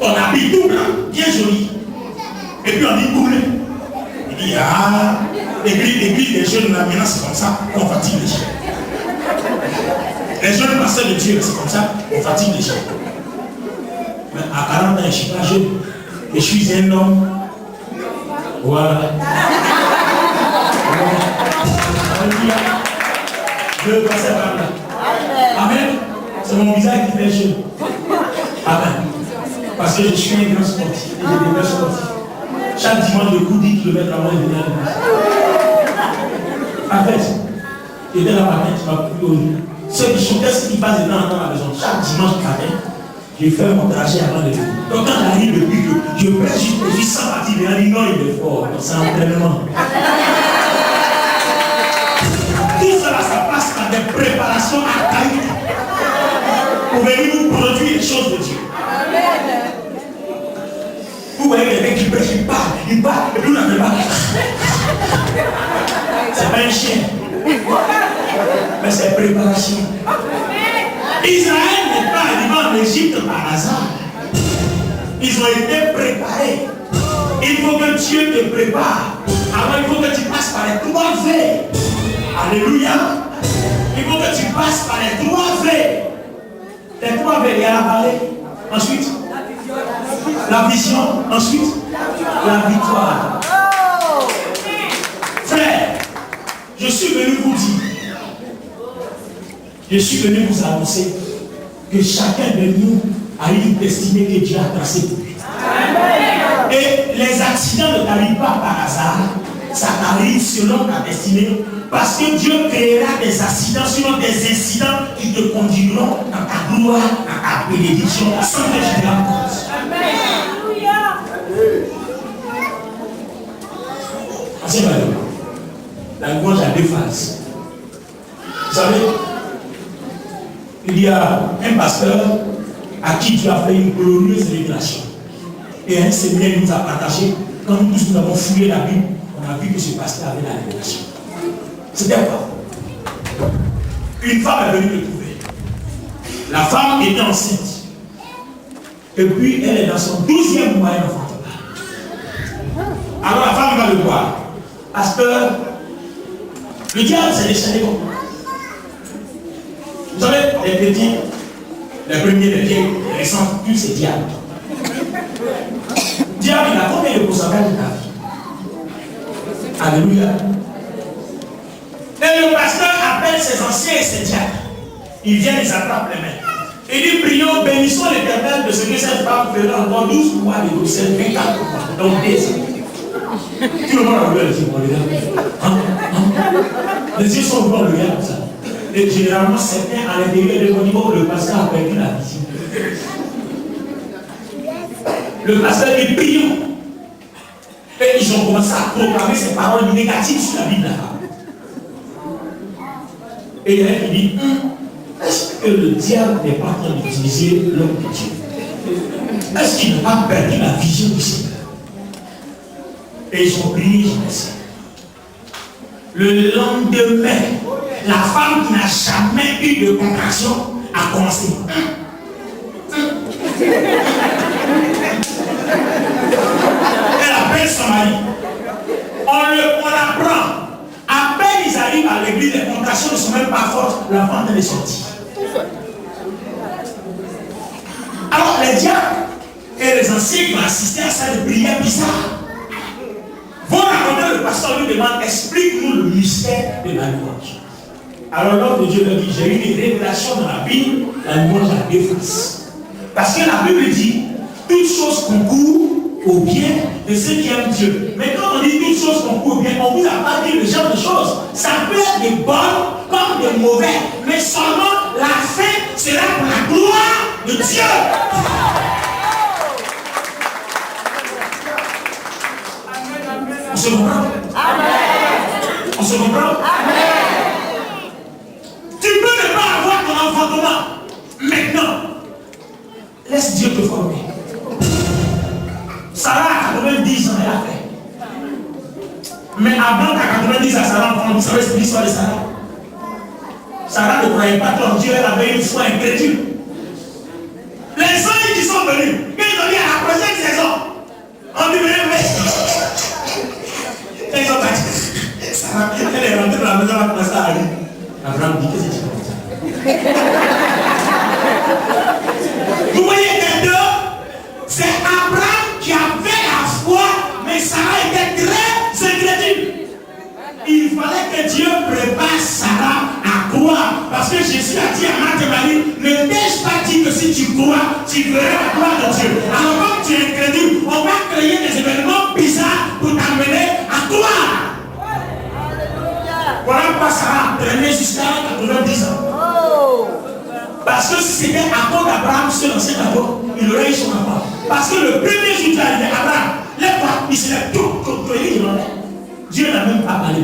Ton habit tout blanc, bien joli. Et puis on dit coulé. Il dit, ah, l'église des jeunes, là, maintenant c'est comme ça qu'on fatigue les jeunes. Les jeunes pasteurs de Dieu, c'est comme ça qu'on fatigue les jeunes. Mais à 40 ans, je ne suis pas jeune. Je suis un homme. Voilà. Je veux passer par là. Amen. C'est mon visage qui fait jeune. Amen. Parce que je suis un grand sportif. Et j'ai des belles sportifs. Chaque dimanche, le coup 10 km avant de venir à l'église. En fait, j'étais là matin, tu m'as pris au lit. Ceux qui chantaient, ce qui passent dedans dans la maison. Chaque dimanche matin, je fais mon trajet avant de venir. Donc quand j'arrive depuis que je presse juste les juste sans partir, il dit non, il est fort. C'est un entraînement. Tout cela, ça passe par des préparations archaïques pour venir nous produire les choses de Dieu. Vous voyez quelqu'un qui prêche, il parle, et puis on n'en fait pas. C'est pas un chien. Mais c'est préparation. Israël n'est pas arrivé en Égypte par hasard. Ils ont été préparés. Il faut que Dieu te prépare. Avant, il faut que tu passes par les trois veilles. Alléluia. Il faut que tu passes par les trois veilles. Les trois veilles, il y a la vallée. Ensuite, la vision. Ensuite, la victoire. Frère, je suis venu vous dire. Je suis venu vous annoncer que chacun de nous a une destinée que Dieu a tracée pour lui. Et les accidents ne t'arrivent pas par hasard. Ça t'arrive selon ta destinée Parce que Dieu créera des accidents, sinon des incidents qui te conduiront dans ta gloire, dans ta bénédiction, sans que tu te rendes compte. Amen. La louange a deux phases. Vous savez, il y a un pasteur à qui Dieu a fait une glorieuse révélation. Et un séminaire nous a partagé, quand nous tous nous avons fouillé la Bible, on a vu que ce pasteur avait la révélation. C'était quoi? Une femme est venue le trouver. La femme était enceinte. Et puis elle est dans son 12e mois d'enfant. Alors la femme va le voir. Pasteur, le diable s'est déchaîné comme moi. Vous savez, les chrétiens, les premiers, les vieilles, les récents, tous ces diables. Diable, il a combien de pourcentage de ta vie? Alléluia. Et le pasteur appelle ses anciens et ses diables. Ils viennent, ils attrapent les mains. Il dit, prions, bénissons l'Éternel de ce que cette femme fera encore 12 mois de grossesse, 24 mois, donc 2 ans. Tout le monde a voulu les yeux, on regarde. Les yeux sont ouverts, on regarde comme ça. Et généralement, certains à l'intérieur de mon niveau, le pasteur a perdu la vision. Le pasteur dit, prions. Et ils ont commencé à proclamer ces paroles négatives sur la vie de la femme. Et il y a un qui dit, est-ce que le diable n'est pas en train d'utiliser l'homme de Dieu? Est-ce qu'il n'a pas perdu la vision du Seigneur? Et ils ont prié, le lendemain, la femme qui n'a jamais eu de contraction a commencé. Elle appelle son mari. On apprend. À peine ils arrivent à l'église, les contractions ne sont même pas fortes, l'enfant est sorti. Alors les diables et les anciens qui ont assisté à ça de prières bizarres vont raconter, le pasteur lui demande, explique-nous le mystère de la louange. Alors l'homme de Dieu leur dit, j'ai eu une révélation dans la Bible, la louange a deux faces. Parce que la Bible dit, toutes choses concourent au bien de ceux qui aiment Dieu. Mais quand on dit toutes choses concourent au bien, on ne vous a pas dit le genre de choses. Ça peut être des bonnes comme des mauvaises, mais seulement la fin sera pour la gloire de Dieu. On se comprend? Amen. On se comprend? Amen. Tu peux ne pas avoir ton enfantement maintenant. Laisse Dieu te former. Sarah a 90 ans, elle a fait. Mais avant qu'à 90 ans, Sarah enfant, vous savez l'histoire de Sarah. Sarah ne croyait pas en Dieu, elle avait une foi incrédule. Les anges qui sont venus, quand ils ont dit à la prochaine saison, on dit, mais ils ont pas dit. Sarah, elle est rentrée dans la maison, elle a commencé à aller. Abraham dit, qu'est-ce que c'est comme ça? Vous voyez les deux, c'est Abraham qui avait la foi, mais Sarah était très incrédule. Il fallait que Dieu prépare Sarah à croire. Parce que Jésus a dit à Marthe et Marie, ne t'ai-je pas dit que si tu crois, tu verras la gloire de Dieu. Alors comme tu es incrédule, on va créer des événements bizarres pour t'amener à croire. Voilà pourquoi Sarah a traîné jusqu'à 90 ans. Parce que si c'était à cause d'Abraham, ce l'ancien d'abord, il aurait eu son enfant. Parce que le premier jour qui est arrivé, Abraham, lève-toi, il se lève tout, Dieu n'a même pas parlé.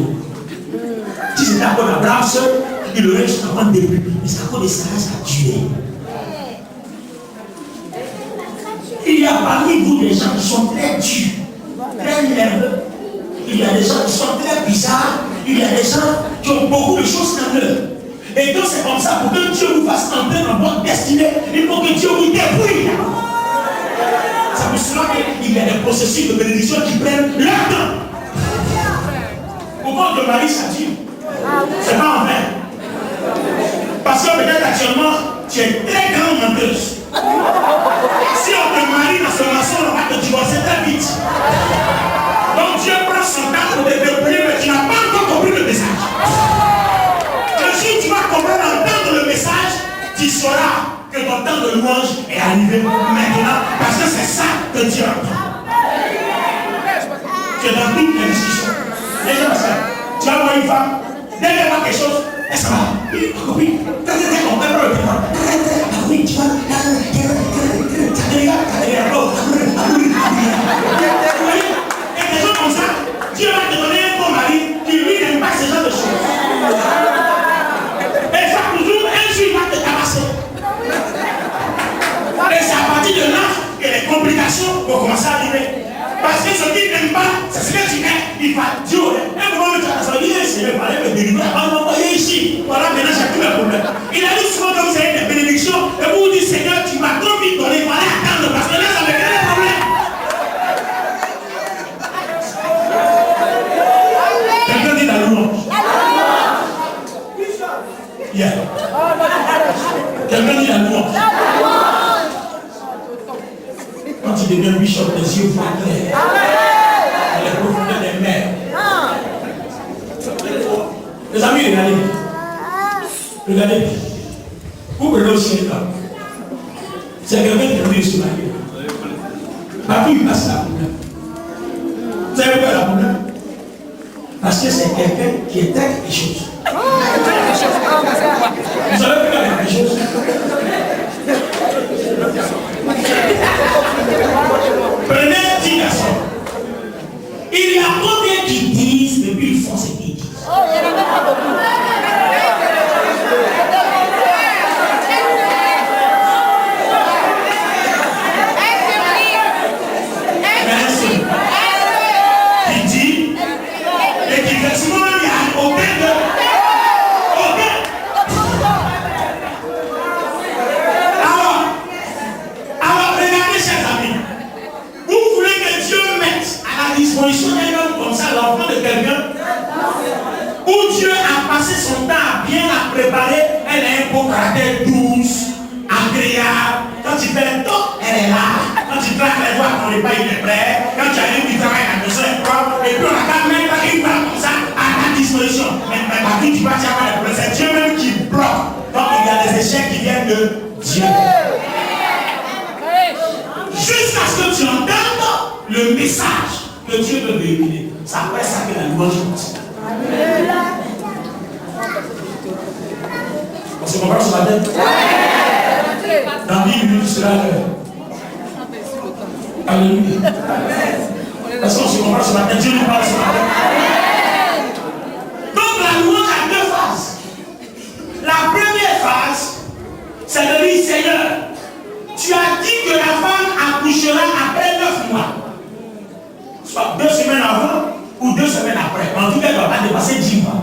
Si c'était à cause d'Abraham seul, il aurait eu son enfant début. Mais c'est à cause de Sarah, ça a tué. Il y a parmi vous des gens qui sont très durs, très nerveux. Il y a des gens qui sont très bizarres. Il y a des gens qui ont beaucoup de choses en eux. Et donc c'est comme ça, pour que Dieu vous fasse entrer dans votre destinée, il faut que Dieu vous débrouille. C'est pour cela qu'il y a des processus de bénédiction qui prennent leur temps. Pourquoi te marie s'attire? C'est pas en vain. Parce que peut-être actuellement, tu es très grande menteuse. Si on te marie dans ce mensonge, on va te divorcer très vite. Donc Dieu prend son temps pour te débrouiller, mais tu n'as pas encore compris le message. Si tu vas comprendre, entendre le message, tu sauras que ton temps de louange est arrivé maintenant. Parce que c'est ça que Dieu entend. Tu es dans toutes les discussions. Tu vas voir une femme, Dès qu'elle voit quelque chose, elle s'en va. Oui, oui, tu vois. Et des gens comme ça, Dieu va te donner un bon mari qui lui n'aime pas ce genre de choses. Et ça, toujours, un jour, il va te tabasser. Et c'est à partir de là que les complications vont commencer à arriver. Parce que ce qu'il n'aime pas, c'est ce que tu es. Il va Dieu. Un moment où tu as dit, c'est le palais me délivrer. On m'a envoyé ici. Voilà, maintenant j'ai tous les problèmes. Il a dit souvent que vous avez des bénédictions. Et vous vous dites, Seigneur, tu m'as trop vite donné. Voilà, attendre. Parce que là, ça me crée des problèmes. Quelqu'un dit la louange. Yeah. Quelqu'un dit la louange. Quand tu deviens bishop, les yeux voient clair. Les profondeurs des mers. Les amis, regardez. Regardez. Vous prenez aussi un cas. C'est quelqu'un qui est sur la gueule. Partout il passe la boule. Vous savez pourquoi la boule? Parce que c'est quelqu'un qui est quelque chose. Vous savez pourquoi quelque chose? Prenez 10 garçons. Il y a combien qui disent et puis ils font ce qu'ils disent? Oh, il y en a pas beaucoup. Qui dit et qui fait souvent il y a aucun de. Alors, regardez, chers amis. Vous voulez que Dieu mette à la disposition d'un homme comme ça, l'enfant de quelqu'un, où Dieu a passé son temps à bien la préparer, elle a un beau caractère douce, agréable. Quand tu fais le top, elle est là. Quand tu claques les doigts, ton repas il est prêt. Quand tu arrives du travail, la maison est propre. Et puis on a quand même une femme comme ça à ta disposition. Mais partout tu vas avoir les problèmes. C'est Dieu même qui bloque. Donc il y a des échecs qui viennent de Dieu. Jusqu'à ce que tu entendes le message que Dieu veut véhiculer. C'est après ça que la louange commence. On se comprend ce matin? Dans 10 minutes, tu seras l'heure. Alléluia. Est-ce qu'on se comprend ce matin? Dieu nous parle ce matin. Donc la louange a 2 phases. La première phase, c'est de dire, Seigneur, tu as dit que la femme accouchera après 9 mois. Soit 2 semaines avant ou 2 semaines après. En tout cas, elle ne va pas dépasser 10 mois.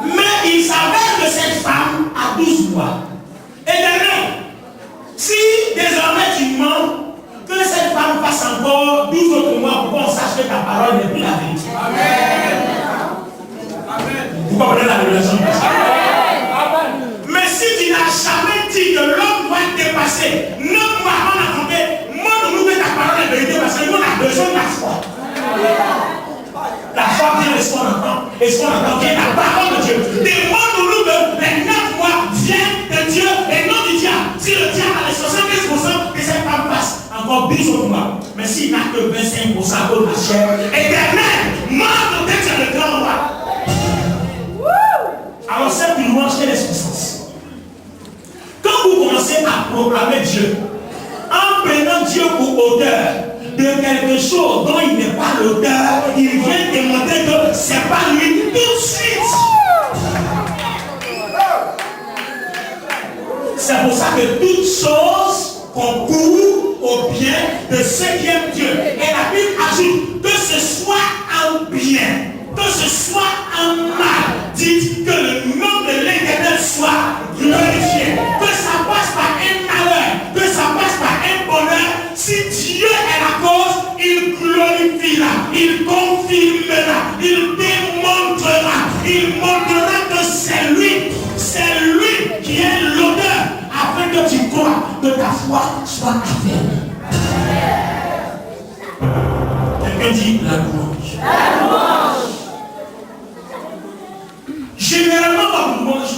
Mais il s'avère que cette femme a 12 mois. Et maintenant, si désormais tu mens, que cette femme fasse encore 12 autres mois pour qu'on sache que ta parole n'est plus la vérité. Amen. Vous comprenez la révélation de ça? Mais si tu n'as jamais dit que l'homme doit dépasser 9 mois avant d'affronter, montre-nous que ta parole est vérité parce que nous on a besoin de la foi. La foi vient de ce qu'on entend. Et ce qu'on entend vient de la parole de Dieu. Demande-nous que les 9 mois viennent de Dieu et non du diable. Si le diable a les 75% que cette femme passe, encore 10 autres mois. Mais s'il n'a que 25% pour la chair, éternel, mort de Dieu le grand roi. Alors cette louange, quelle est son sens? Quand vous commencez à proclamer Dieu, en prenant Dieu pour auteur de quelque chose dont il n'est pas l'auteur, il vient démontrer que c'est pas lui tout de suite. C'est pour ça que toute chose concourt au bien de ceux qui aiment Dieu. Et la Bible ajoute que ce soit en bien, que ce soit en mal. Dites que le nom de l'Éternel soit glorifié. Que ça passe par un malheur, que ça passe par un bonheur. Si Dieu est la cause, il glorifiera, il confirmera, il démontrera, il montrera que c'est lui qui est l'auteur, afin que tu crois que ta foi soit affermie. Quelqu'un dit la louange. La louange. Généralement, dans la louange,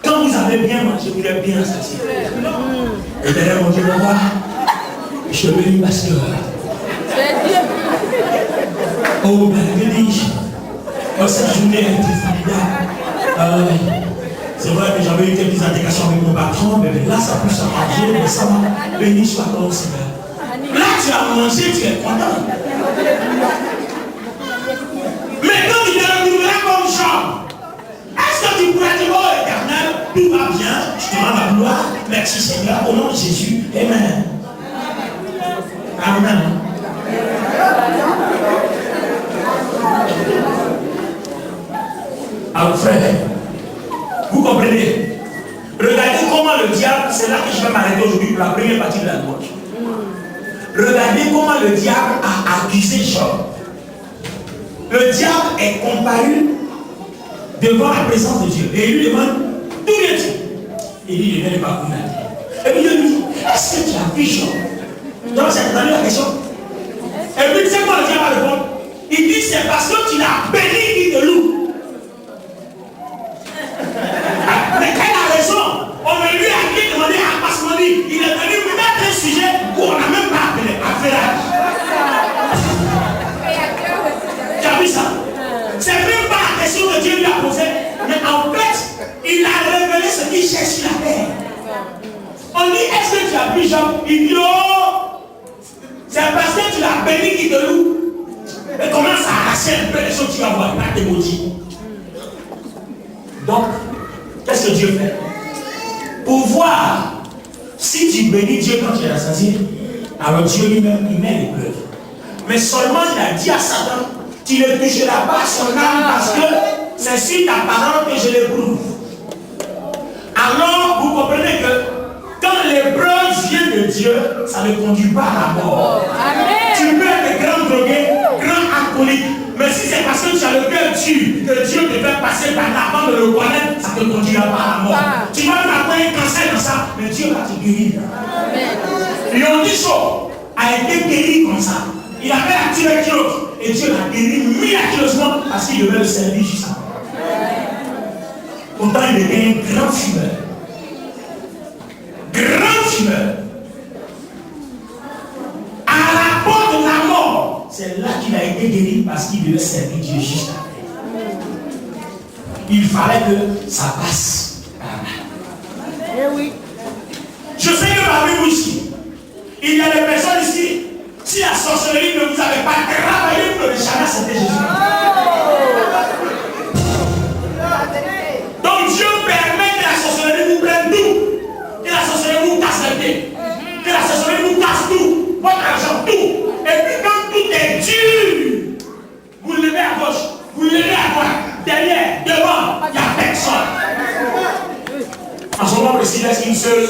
quand vous avez bien mangé, vous êtes bien assasié. Et derrière mon Dieu, moi, je te bénis parce que. Oh, ben, que dis-je? Oh, cette journée a été formidable. C'est vrai que j'avais eu quelques indications avec mon patron, mais là ça peut s'arranger, mais ça va. Béni soit ton Seigneur. Là tu as mangé, tu es content. Maintenant tu te retrouveras comme Jean. Est-ce que tu pourrais dire, oh Éternel, tout va bien, je te rends la gloire, merci Seigneur, au nom de Jésus, Amen. Amen. Alors frère, vous comprenez? Regardez comment le diable, c'est là que je vais m'arrêter aujourd'hui pour la première partie de la louange. Regardez comment le diable a accusé Job. Le diable est comparu devant la présence de Dieu. Et il lui demande, d'où viens-tu? Il dit, je viens de Bakouna. Et puis Dieu lui dit, est-ce que tu as vu Job? Donc c'est entendu la question. Et puis tu sais quoi le diable va répondre? Il dit, c'est parce que tu l'as béni qu'il te loue. Mais elle a raison. On ne lui a rien demandé à Pasmodi. Il est venu mettre un sujet où on n'a même pas appelé affairage. Tu as vu ça? C'est même pas la question que Dieu lui a posée. Mais en fait, il a révélé ce qu'il cherche sur la terre. On dit, est-ce que tu as vu Job? Il dit, oh, c'est parce que tu l'as béni qu'il te loue. Et commence à arracher un peu les choses que tu vas voir. Pas tes maudits. Donc, qu'est-ce que Dieu fait? Pour voir si tu bénis Dieu quand tu es rassasié, alors Dieu lui-même, il met l'épreuve. Mais seulement il a dit à Satan, tu ne toucheras pas son âme parce que c'est sur ta parole que je l'éprouve. Alors, vous comprenez que quand l'épreuve vient de Dieu, ça ne conduit pas à la mort. Amen. Tu peux être grand drogué, grand alcoolique. Mais si c'est parce que tu as le cœur dur que Dieu te fait passer par là avant de le connaître, ça ne te conduira pas à la mort. Tu vas avoir un cancer dans ça, mais Dieu va te guérir. Léon Dicho a été guéri comme ça. Il avait la tuberculose et Dieu l'a guéri miraculeusement parce qu'il devait le servir juste avant. Pourtant, il était un grand fumeur. Grand fumeur. À la porte de la mort, c'est là qu'il a été guéri parce qu'il devait servir Dieu juste après. Il fallait que ça passe par là. Eh oui. Je sais que parmi vous ici, il y a des personnes ici, si la sorcellerie ne vous avait pas travaillé pour le jamais accepter Jésus. Donc Dieu permet que la sorcellerie vous prenne tout, que la sorcellerie vous casse la tête, que la sorcellerie vous casse tout, votre argent, tout. Et puis quand tout est dur, vous le levez à gauche, vous le levez à droite, derrière, devant, il n'y a personne. En ce moment précis, laisse une seule.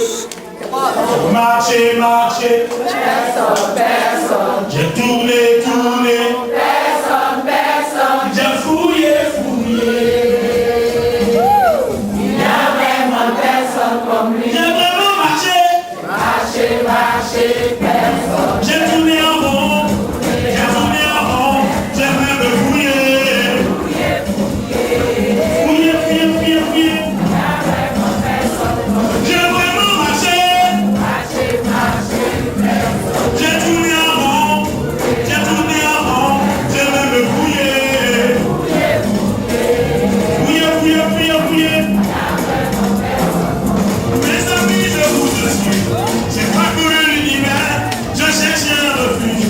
Marchez, marchez. Personne, personne. J'ai tourné, tourné. Personne, personne. J'ai fouillé, fouillé. Il n'y a vraiment personne comme lui. J'ai vraiment marché. Marcher, marcher, personne. J'ai tourné en rond. J'ai tourné en rond. J'ai même fouillé. Fouillé, fouillé, fouillé, fouillé. J'ai vraiment marché. J'ai tourné en rond, j'ai même fouillé. Fouillé. Mes amis, je vous suis. J'ai parcouru l'univers, je cherchais un refuge.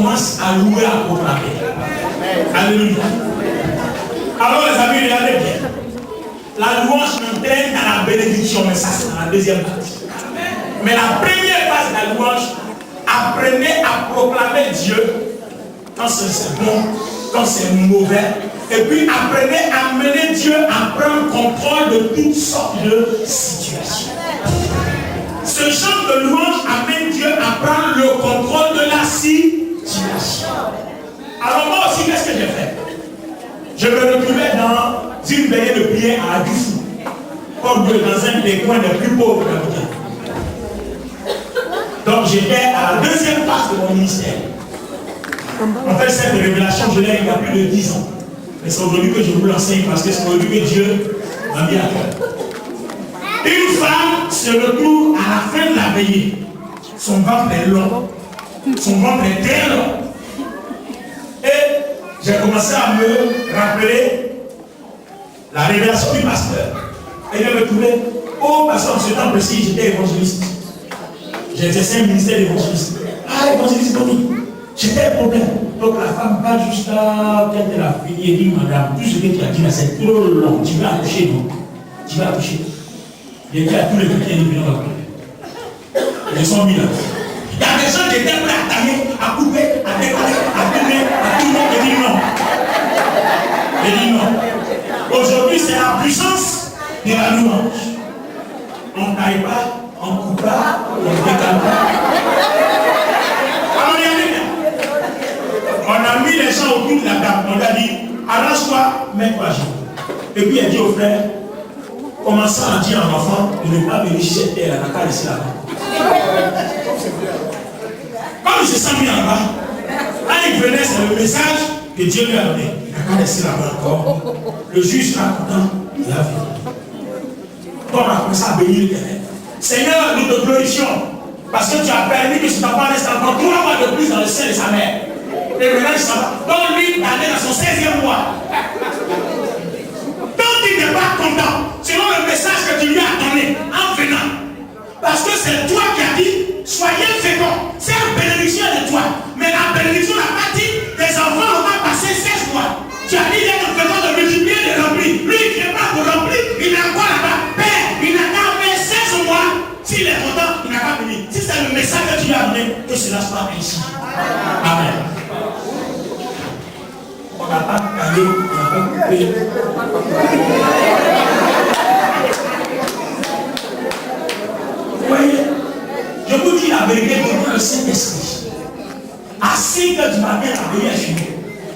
commence à louer, à proclamer. Alléluia. Alors les amis, regardez bien. La louange entraîne dans la bénédiction, mais ça c'est dans la deuxième partie. Mais la première phase de la louange, apprenez à proclamer Dieu quand c'est bon, quand c'est mauvais. Et puis apprenez à mener Dieu à prendre contrôle de toutes sortes de situations. Ce genre de louange amène Dieu à prendre le contrôle de la situation. Alors moi aussi, qu'est-ce que j'ai fait? Je me retrouvais dans une veillée de prière à Adufou, comme dans un des coins les plus pauvres d'Abidjan. Donc j'étais à la deuxième phase de mon ministère. En fait, cette révélation, je l'ai il y a plus de 10 ans. Mais c'est aujourd'hui que je vous l'enseigne parce que c'est aujourd'hui que Dieu m'a mis à cœur. Une femme se retrouve à la fin de la veillée. Son ventre est long. Son ventre est très long. Et j'ai commencé à me rappeler la révélation du pasteur. Et je me trouvais, oh, parce qu'en ce temps précis, j'étais évangéliste. J'exerçais un ministère d'évangéliste. Ah, évangéliste, Tony, j'étais un problème. Donc la femme va jusqu'à quand elle a fini et dit, madame, tout ce que tu as dit là, c'est trop long. Tu vas accoucher, non? Tu vas accoucher. J'ai dit à tous les chrétiens du Bénin, ils sont mis là. Il y a des gens qui étaient prêts à tailler, à couper, à décoller, à tourner, à tout le monde et dit non. Et dit non. Aujourd'hui, c'est la puissance de la louange. On ne taille pas, on ne coupe pas, on ne décale pas. Alors, regardez bien. On a mis les gens autour de la table. On a dit, arrange-toi, mets-toi à genoux. Et puis, elle dit au frère, commençant à dire à l'enfant de ne pas venir chez elle, elle n'a qu'à laisser là-bas. Quand il se sent mis là-bas, quand il venait, c'est le message que Dieu lui a donné. Il n'a qu'à laisser là-bas encore. Le juge sera content, il a fini. Quand on a commencé à bénir l'Éternel, Seigneur, nous te glorifions parce que tu as permis que cet enfant reste encore 3 mois de plus dans le sein de sa mère. Et maintenant, il s'en va. Donc lui, il allait dans son 16e mois. Tant qu'il n'est pas content, selon le message que tu lui as donné en venant, parce que c'est toi qui as dit, soyez féconds. C'est une bénédiction de toi. Mais la bénédiction n'a pas dit, tes enfants n'ont pas passé 16 mois. Tu as dit, il y a une fécond de multiplier, de remplir. Lui, il ne vient pas pour remplir, il est encore là-bas. Père, il n'a qu'à faire 16 mois. S'il est content, il n'a qu'à venir. Si c'est le message que tu lui as donné, que cela soit ainsi. Amen. On n'a pas calé, on n'a pas coupé. Vous voyez, je vous dis la vérité devant le Saint-Esprit. À 5 h du matin, la veillée est finie.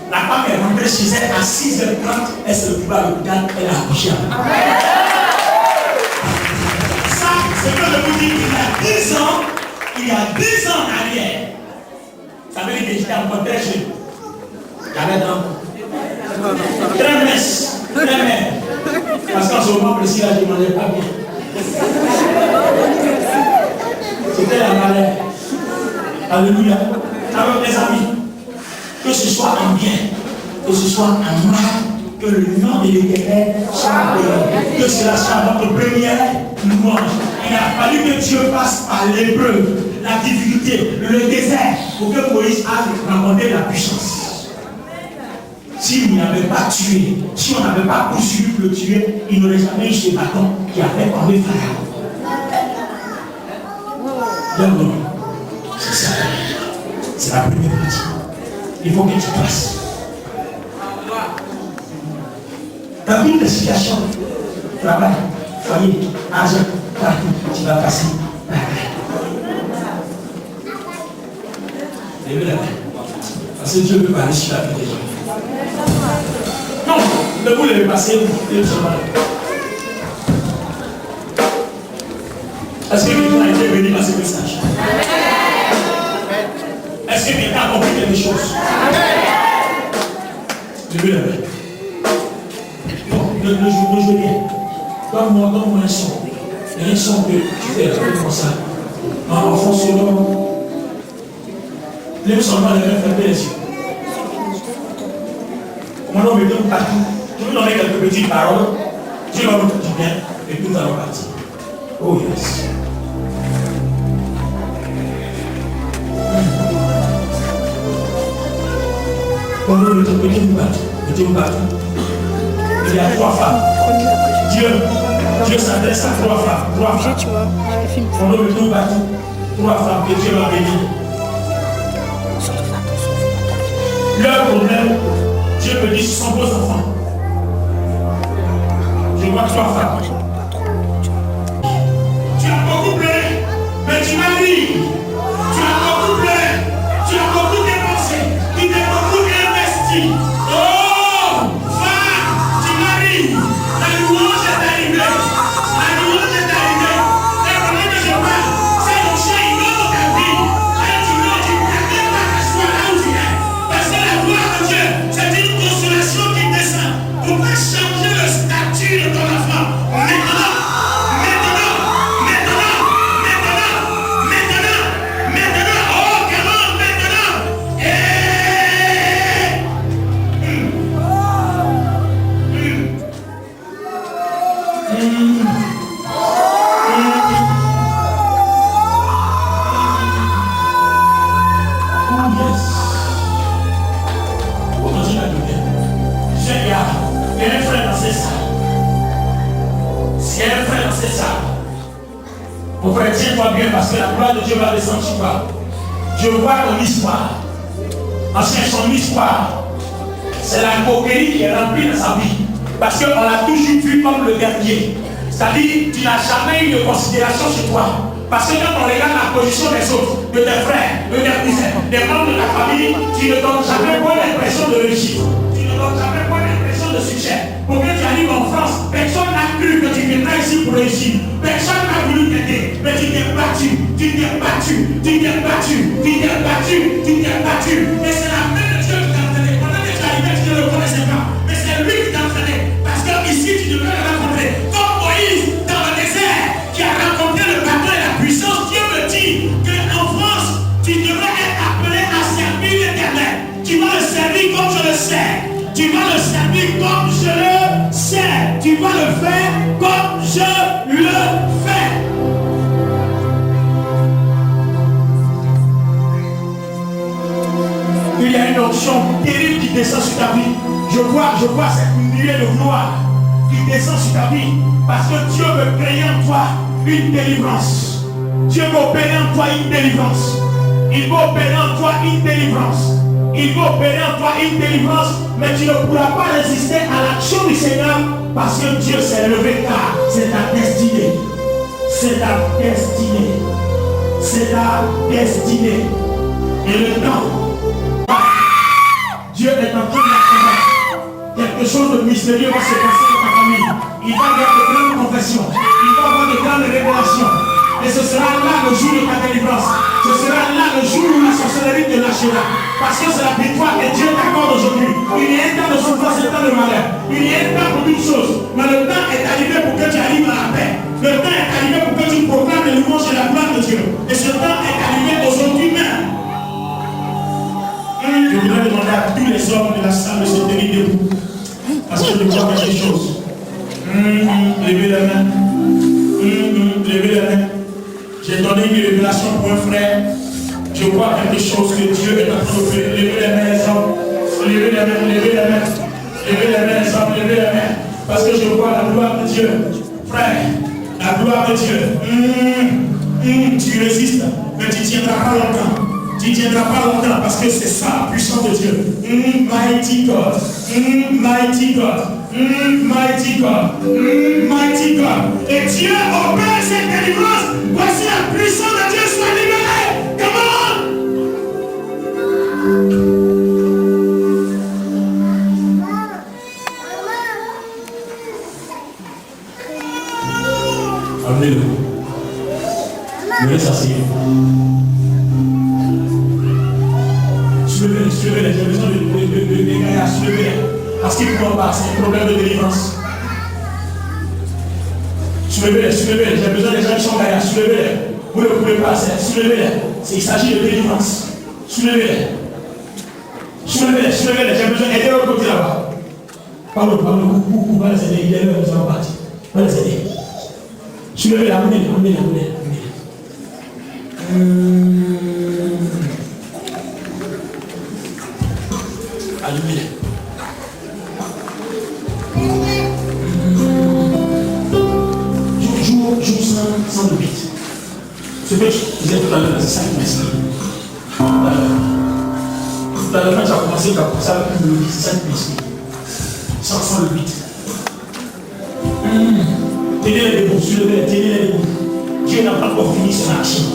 La femme est rentrée chez elle à 6h30, elle se retrouve à l'hôpital, elle a accouché. Ça, c'est que je vous dis, il y a 10 ans en arrière, ça veut dire que j'étais encore très jeune. J'avais très mince, très maigre. Parce qu'en ce moment précis, là, je ne mangeais pas bien. C'était la maladie. Alléluia. Alors, mes amis, que ce soit en bien, que ce soit en mal, que le nom de l'Éternel soit béni. Que cela soit notre première louange. Il a fallu que Dieu passe par l'épreuve, la difficulté, le désert, pour que Moïse aille rencontrer la puissance. Si vous n'avez pas tué, si on n'avait pas poursuivi le tuer, il n'aurait jamais eu ce bâton qui a fait tomber Pharaon. Donc, c'est ça. C'est la première partie. Il faut que tu passes. Dans toutes les situations, travail, foyer, argent, partout, tu vas passer par là. Levez la main. Parce que Dieu peut parler sur la vie des gens. Non, ne vous levez pas, c'est vous. Est-ce que quelqu'un a été béni par ce message? Est-ce que quelqu'un a compris quelque chose? Levez la main. Non, ne jouez bien. Donne-moi un son. Il y a un son que tu fais comme ça. En fonctionnant. Lève seulement les mains, fermez les yeux. Maintenant, on me donne partout. Je vais vous donner quelques petites paroles. Dieu va vous faire du bien et puis nous allons partir. Oh yes. Il y a 3 femmes. Dieu s'adresse à 3 femmes. 3 femmes. Pendant le tour battu, 3 femmes que Dieu va bénir. Leur problème, Dieu me dit, ce sont vos enfants. Je vois 3 femmes. Tu as beaucoup pleuré, mais tu m'as dit. Tu as beaucoup pleuré, tu as beaucoup dépensé, tu t'es beaucoup investi. Oh, femme, tu m'as dit. La louange est arrivée. La louange est arrivée. Et pendant que je parle, c'est mon chien, il va dans ta vie. Et tu ne t'attends pas que je sois là où tu es. Parce que la gloire de Dieu, c'est une consolation qui descend. Pour pas changer le statut de ton enfant. Maintenant, oh, comment maintenant? Mon frère, tiens-toi bien parce que la gloire de Dieu va descendre sur toi. Je vois ton histoire. Ancien, son histoire, c'est la coquerie qui est remplie dans sa vie. Parce qu'on l'a toujours vu comme le dernier. C'est-à-dire, tu n'as jamais eu de considération sur toi. Parce que quand on regarde la position des autres, de tes frères, de tes cousins, des membres de la famille, tu ne donnes jamais bonne impression de réussite. Tu ne donnes jamais bonne impression de succès. Pour que tu arrives en France, personne n'a cru que tu viendrais ici pour réussir. Personne n'a voulu t'aider. Mais tu t'es battu, tu t'es battu, tu t'es battu, tu t'es battu, tu t'es battu. Et c'est la main de Dieu qui t'a entraîné. Pendant que tu arrivais, tu ne le connaissais pas. Mais c'est lui qui t'a entraîné. Parce qu'ici, tu devrais le rencontrer. Comme Moïse, dans le désert, qui a rencontré le bâton et la puissance, Dieu me dit qu'en France, tu devrais être appelé à servir l'Éternel. Tu vas le servir comme je le sais. Tu vas le servir comme je le sais. Tu vas le faire comme je le fais. Il y a une onction terrible qui descend sur ta vie. Je vois cette nuée de gloire qui descend sur ta vie. Parce que Dieu veut créer en toi une délivrance. Dieu veut opérer en toi une délivrance. Il veut opérer en toi une délivrance. Il va opérer en toi une délivrance, mais tu ne pourras pas résister à l'action du Seigneur parce que Dieu s'est levé car c'est ta destinée. C'est ta destinée. C'est ta destinée. Et le temps, Dieu est en train d'accompagner. Quelque chose de mystérieux va se passer dans ta famille. Il va y avoir de grandes confessions. Il va y avoir de grandes révélations. Et ce sera là le jour de ta délivrance. Ce sera là le jour où la sorcellerie te lâchera. Parce que c'est la victoire que Dieu t'accorde aujourd'hui. Il y a un temps de souffrance et un temps de malheur. Il y a un temps pour toutes choses. Mais le temps est arrivé pour que tu arrives à la paix. Le temps est arrivé pour que tu proclames les louanges et la gloire de Dieu. Et ce temps est arrivé aujourd'hui même. Je voudrais demander à tous les hommes de la salle de se tenir debout. Parce que je vois quelque chose. Levez la main. Levez la main. J'ai donné une révélation pour un frère. Je vois quelque chose que Dieu est en train de faire. Levez les mains, les hommes. Levez les mains, levez les mains. Levez les mains, les hommes, levez les mains. Parce que je vois la gloire de Dieu. Frère, la gloire de Dieu. Tu résistes, mais tu ne tiendras pas longtemps. Tu ne tiendras pas longtemps parce que c'est ça la puissance de Dieu. Mighty God. Mighty God. Mighty God. Mighty God. Et Dieu opère cette délivrance. Voici la puissance de Dieu soit libérée. Come on. Amenez-le. Me laisse assis. Soulevez-les, j'ai besoin de gars, soulevez-les. Parce qu'ils ne pourront pas, c'est un problème de délivrance. Soulevez-les, j'ai besoin des gens qui sont derrière, soulevez-les. Vous ne pouvez pas, soulevez-les. Il s'agit de délivrance. Soulevez-les, j'ai besoin d'aider l'autre côté là-bas. Parle, va les aider, il est là, nous allons partir. Va les aider. Soulevez-les, amenez-les. Allumez-les. Joue sans le beat. Ce que je disais tout à l'heure, c'est ça qui m'inspire. Tout à l'heure, quand j'ai commencé à penser avec une mélodie, c'est ça qui m'inspire. Sans le beat. Tenez les debout, tenez les debout. Dieu n'a pas encore fini son action.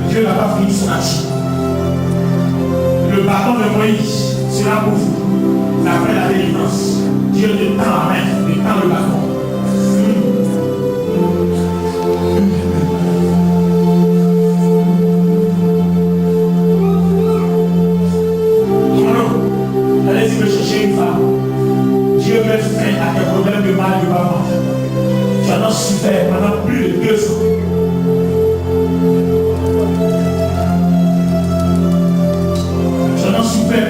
Dieu n'a pas fini son action. Le bâton de Moïse sera pour vous. Après la délivrance, Dieu te tend la main, te tend le bâton. Allez-y me chercher une femme. Dieu met fin à tes problèmes de mal du bas. Tu en as souffert pendant plus de 2 ans.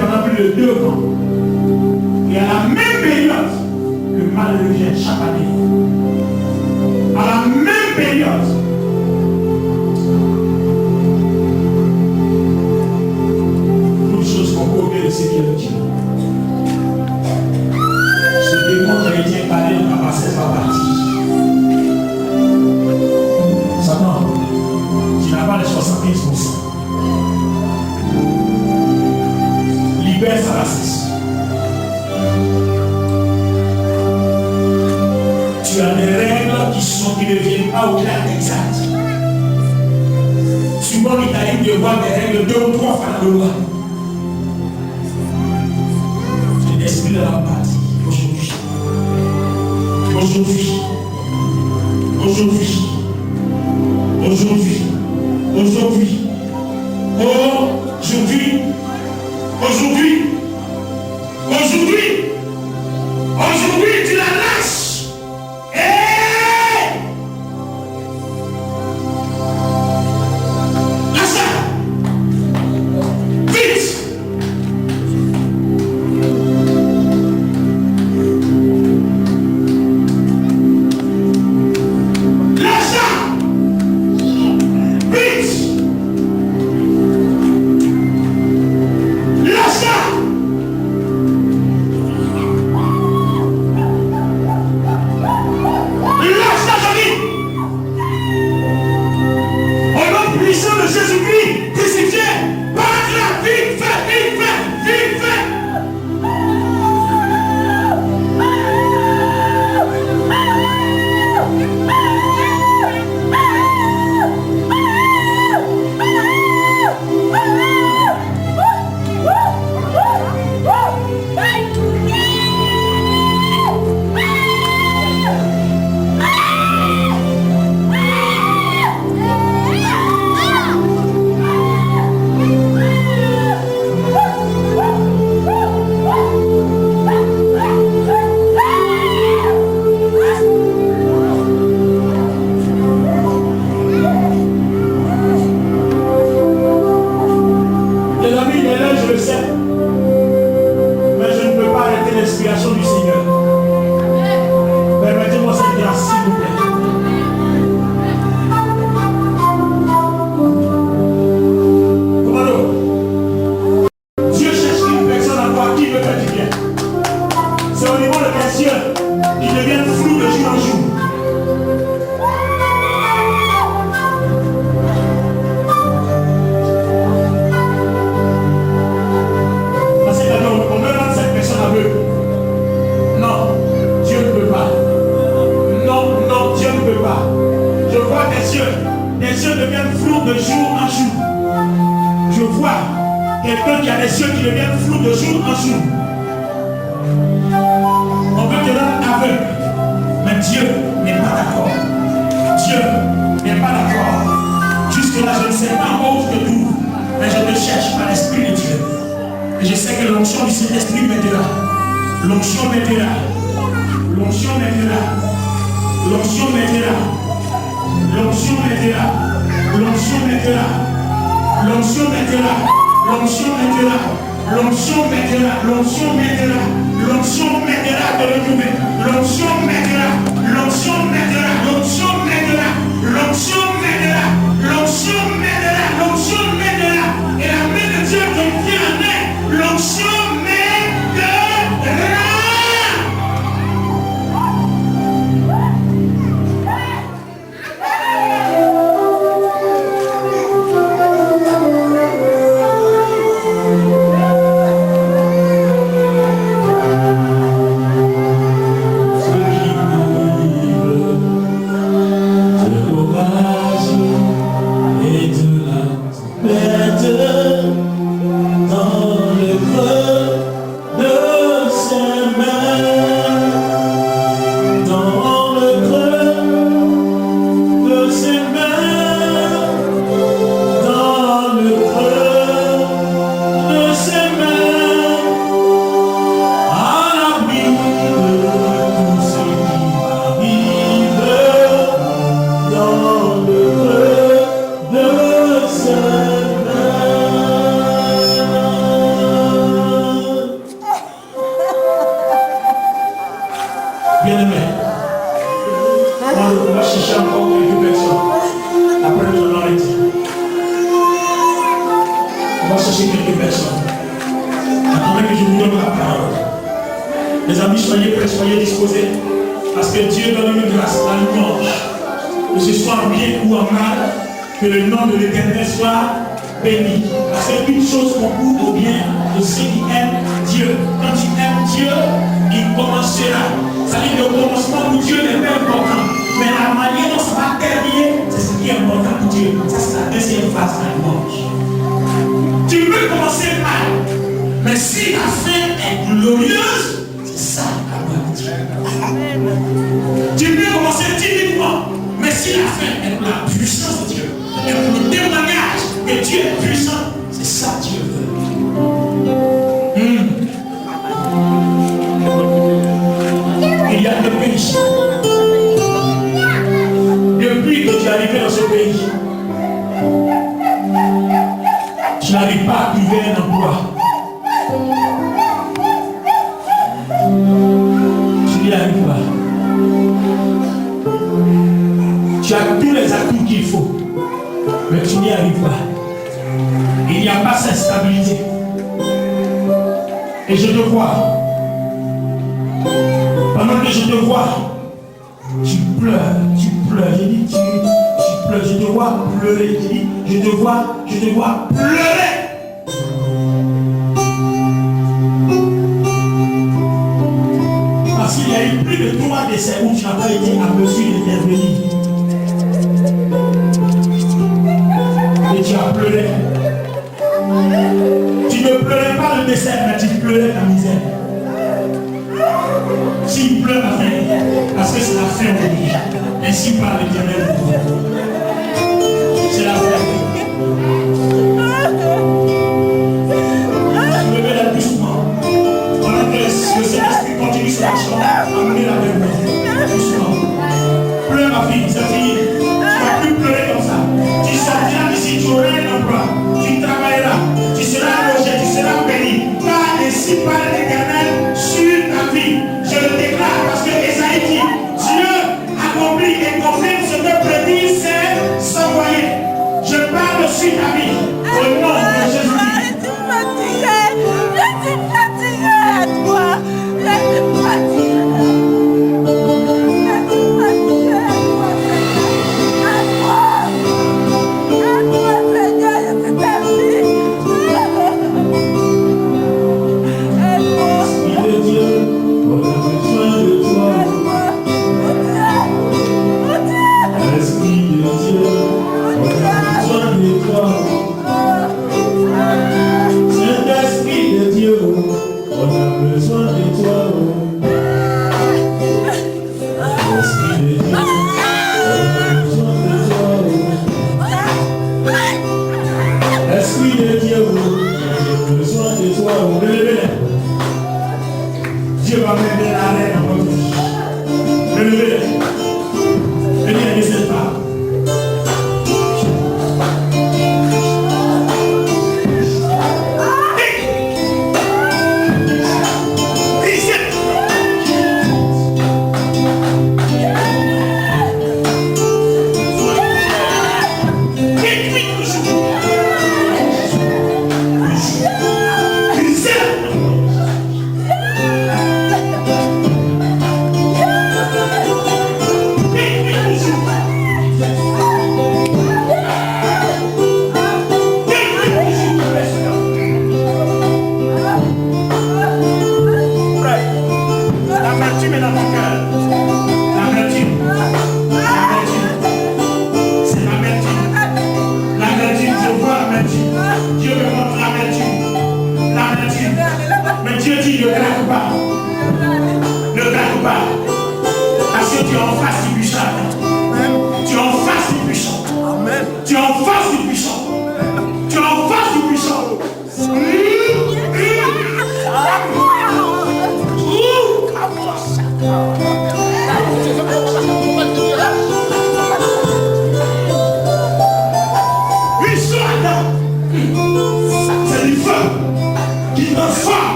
Pendant plus de 2 ans. Et à la même période, le mal revient chaque année. À la même période. Toutes choses qu'on peut oublier de ce qu'il a dit. Ce démon chrétien parlé dans la passesse va partir. Satan, tu n'as pas les 75%. Libère sa race. Tu as des règles qui ne viennent pas au clair exact. Souvent, il t'arrive de voir des règles 2 ou 3 fois dans le loi. C'est l'esprit de la partie aujourd'hui. Aujourd'hui. Aujourd'hui. Aujourd'hui. Aujourd'hui. Aujourd'hui. Aujourd'hui, tu la lâches. Lâche-la. Vite. Lâche-la. Vite. Lâche-la. Quelqu'un qui a les yeux qui deviennent flous de jour en jour. On peut te rendre aveugle, mais Dieu n'est pas d'accord. Dieu n'est pas d'accord. Jusque-là, je ne sais pas encore où je te trouve, mais je te cherche par l'Esprit de Dieu. Et je sais que l'onction du Saint-Esprit m'aidera. L'onction m'aidera. L'onction m'aidera. L'onction m'aidera. L'onction m'aidera. L'onction m'aidera. L'onction m'aidera. L'onction m'aidera. L'onction m'aidera. L'onction m'aidera. L'onction m'aidera de retrouver. L'onction m'aidera. L'onction m'aidera. L'onction m'aidera. On va chercher encore quelques personnes. Après, nous allons arrêter. On va chercher quelques personnes. Attendez que je vous donne la parole. Les amis, soyez prêts, soyez disposés. Parce que Dieu donne une grâce à louange. Que ce soit en bien ou en mal, que le nom de l'Éternel soit béni. Parce qu'une chose concourt au bien de ceux qui aiment Dieu. Quand tu aimes Dieu, il commencera. Ça veut dire que le commencement pour Dieu n'est pas important. Mais la manière dont ça va terminer, c'est ce qui est important pour Dieu. Ça, c'est la deuxième phase de la louange. Tu peux commencer mal. Mais si la fin est glorieuse, c'est ça la gloire de Dieu. Tu peux commencer timidement. Mais si la fin est pour la puissance de Dieu, et pour le témoignage que Dieu est puissant, c'est ça que Dieu veut. Il y a deux pays. Depuis que tu es arrivé dans ce pays, tu n'arrives pas à trouver un emploi. Tu n'y arrives pas. Tu as tous les atouts qu'il faut, mais tu n'y arrives pas. Il n'y a pas cette stabilité. Et je te vois. Pendant que je te vois, tu pleures. J'ai dit, tu pleures. Je te vois pleurer. J'ai dit, je te vois pleurer. Parce qu'il y a eu plus de 3 décès où tu n'as pas été à mesure d'intervenir. Et tu as pleuré. Tu ne pleurais pas le décès, mais tu pleurais la misère. Tu pleures la fin, parce que c'est la fin aujourd'hui. Ainsi parle l'Éternel. C'est la fin. Levez-la doucement. Pendant que le Saint-Esprit continue son action, amenez-la vers moi. Doucement. Pleure ma fille, c'est fini. Tu ne vas plus pleurer comme ça. Tu sortiras d'ici, tu auras un emploi. Tu travailleras. Tu seras logé, tu seras béni. Car ainsi parle l'Éternel sur ta vie. Je le déclare parce que Esaïe dit, Dieu accomplit et confirme ce que prédit ses envoyés. Je parle sur ta vie. Au nom de Jésus. Je suis fatigué à toi. Je suis fatigué. Esprit de Dieu, on a besoin de toi.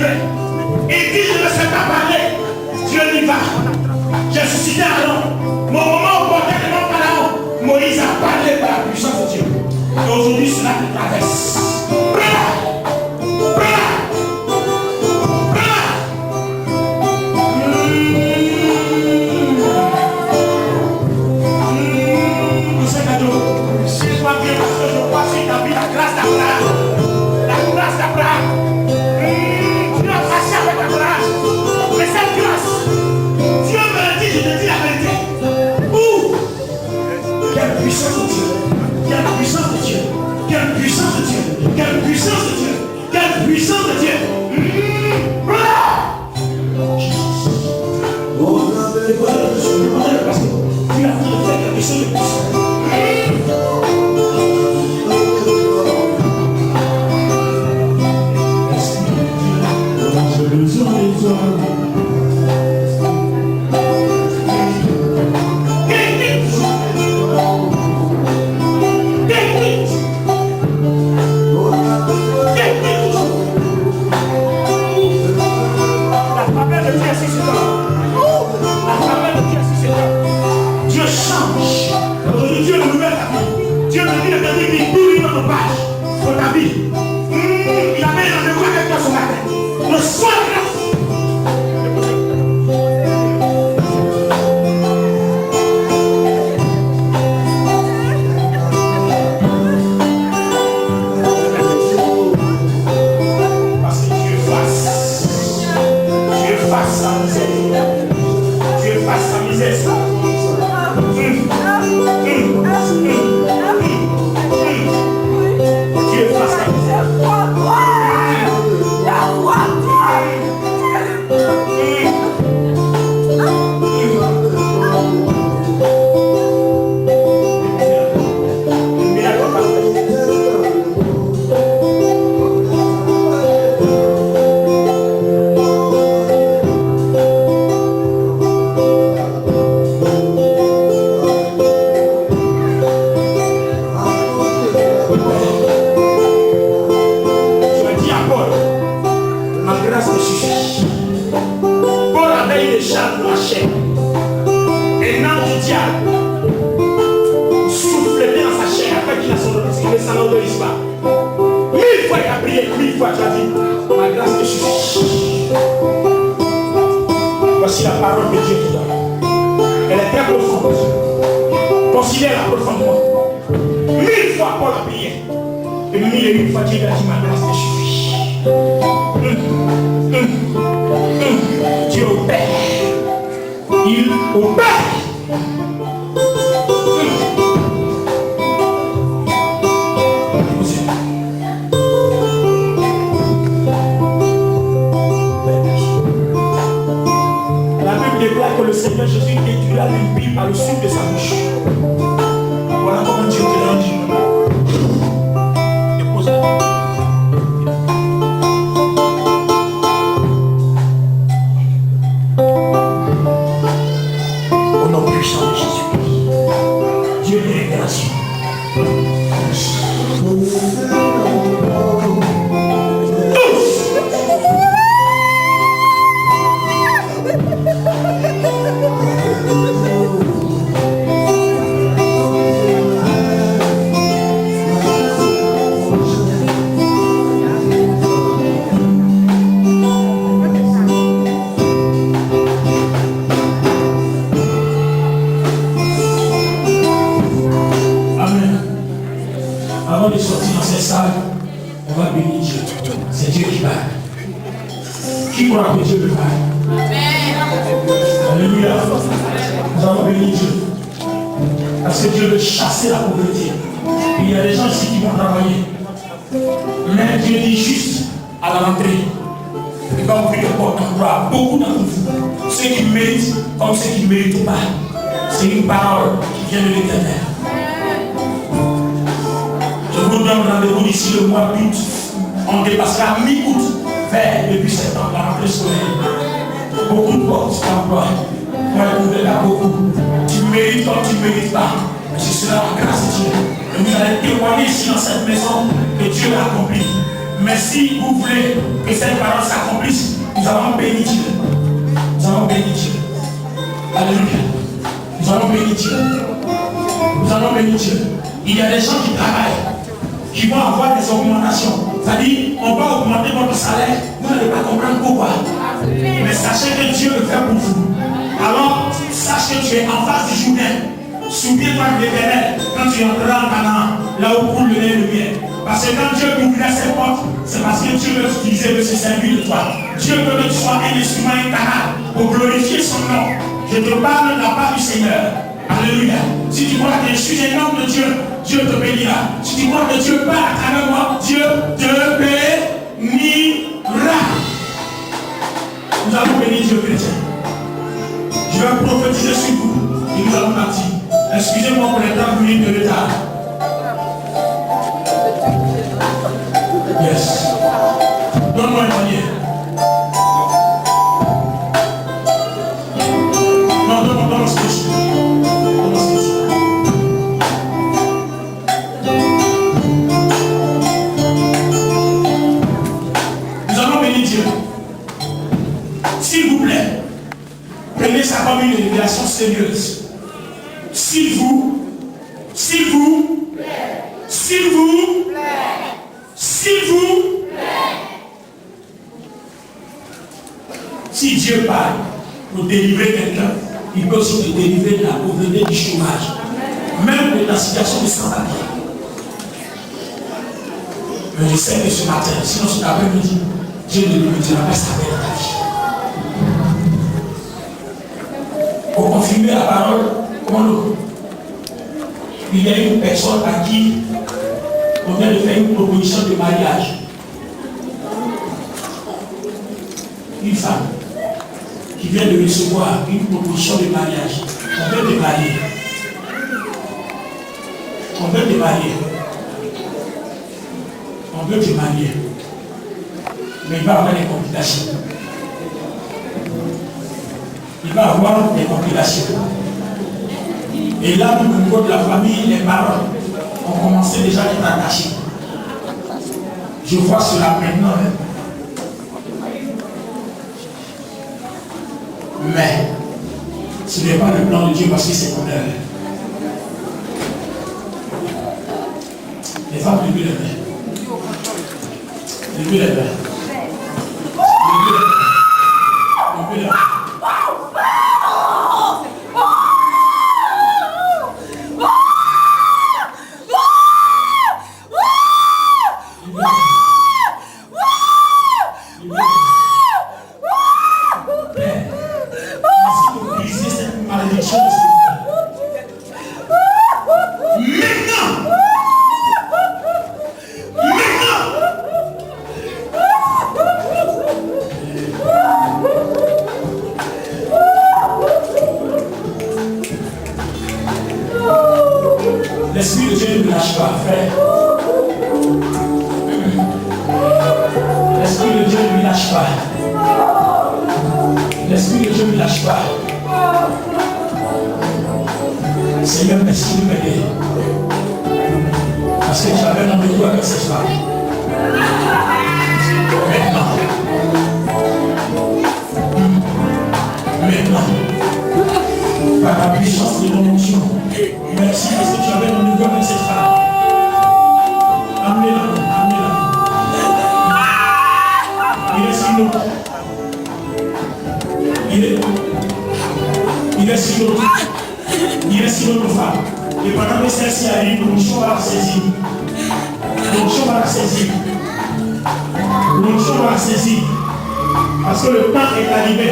fait. Il dit, je ne sais pas parler. Dieu n'y va. J'ai suscité Aaron. Mon moment opportun devant Pharaon. Moïse a parlé par la puissance de Dieu. Et aujourd'hui, cela te traverse. Ce sera la grâce de Dieu. Et vous allez témoigner ici dans cette maison que Dieu l'a accompli. Mais si vous voulez que cette parole s'accomplisse, nous allons bénir Dieu. Nous allons bénir Dieu. Alléluia. Nous allons bénir Dieu. Nous allons bénir Dieu. Il y a des gens qui travaillent, qui vont avoir des augmentations. C'est-à-dire, on va augmenter votre salaire, vous n'allez pas comprendre pourquoi. Mais sachez que Dieu le fait pour vous. Alors, sache que tu es en face du Jourdain. Souviens-toi de l'Éternel quand tu entreras en Canaan, là où coule le lait et le miel. Parce que quand Dieu t'ouvrira ses portes, c'est parce que Dieu veut t'utiliser, veut se servir de toi. Dieu veut que tu sois un instrument, un canal pour glorifier son nom. Je te parle de la part du Seigneur. Alléluia. Si tu crois que je suis un homme de Dieu, Dieu te bénira. Si tu crois que Dieu parle à travers moi, Dieu te bénira. Nous allons bénir Dieu chrétien. Je vais prophétiser sur vous et nous allons partir. Excusez-moi pour les 30 minutes de retard. Yes. Donne-moi un panier. Non, donne-moi ce que je suis. Donne-moi ce que je suis. Nous allons bénir Dieu. S'il vous plaît, prenez ça comme une révélation sérieuse. S'il vous si Dieu parle pour délivrer quelqu'un, il peut aussi te délivrer de la pauvreté, du chômage, même de la situation de sans-papier. Mais je sais que ce matin, sinon cet après-midi, Dieu ne me dira pas ça dans ta vie. Pour confirmer la parole, il y a une personne à qui on vient de faire une proposition de mariage. Une femme qui vient de recevoir une proposition de mariage. On veut te marier. On veut te marier. On veut te marier. Mais il va avoir des complications. Il va avoir des complications. Et là, au niveau de la famille, les parents ont commencé déjà à être attachés. Je vois cela maintenant. Mais ce n'est pas le plan de Dieu parce que c'est qu'on est. Les femmes, levez les mains. Levez les mains. Levez les mains. L'Esprit de Dieu ne lâche pas, frère. L'Esprit de Dieu ne lâche pas. L'Esprit de Dieu ne lâche pas. Seigneur, merci de m'aider. Parce que j'avais rendez-vous avec cette femme. Maintenant, par la puissance de mon onction, merci parce que tu avais rendez-vous avec cette femme. Amenez-la, amenez-la. Il est sur l'autre. Il est sur l'autre. Il est sur l'autre femme. Et pendant que celle-ci arrive, l'onction va la saisir. L'onction va la saisir. L'onction va la saisir. Parce que le temps est arrivé.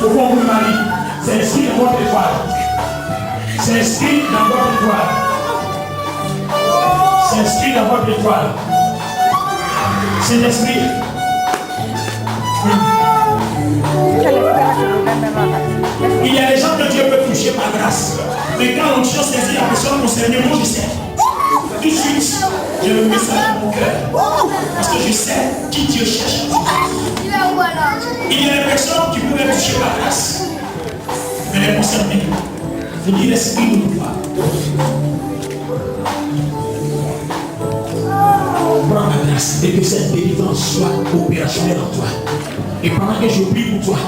Pour qu'on vous marie. C'est inscrit dans votre étoile. C'est inscrit dans votre étoile. C'est inscrit dans votre étoile. C'est inscrit. Il y a des gens que Dieu peut toucher par grâce. Mais quand l'onction saisit la personne concernée, moi je sais. Tout de suite, je le mets ça dans mon cœur. Parce que je sais qui Dieu cherche. Il y a des personnes qui peuvent être touchées par grâce. Mais les concernés, je dis l'esprit de nous pas. Prends la grâce. grâce et que cette délivrance soit opérationnelle en toi. Et pendant que je prie pour toi,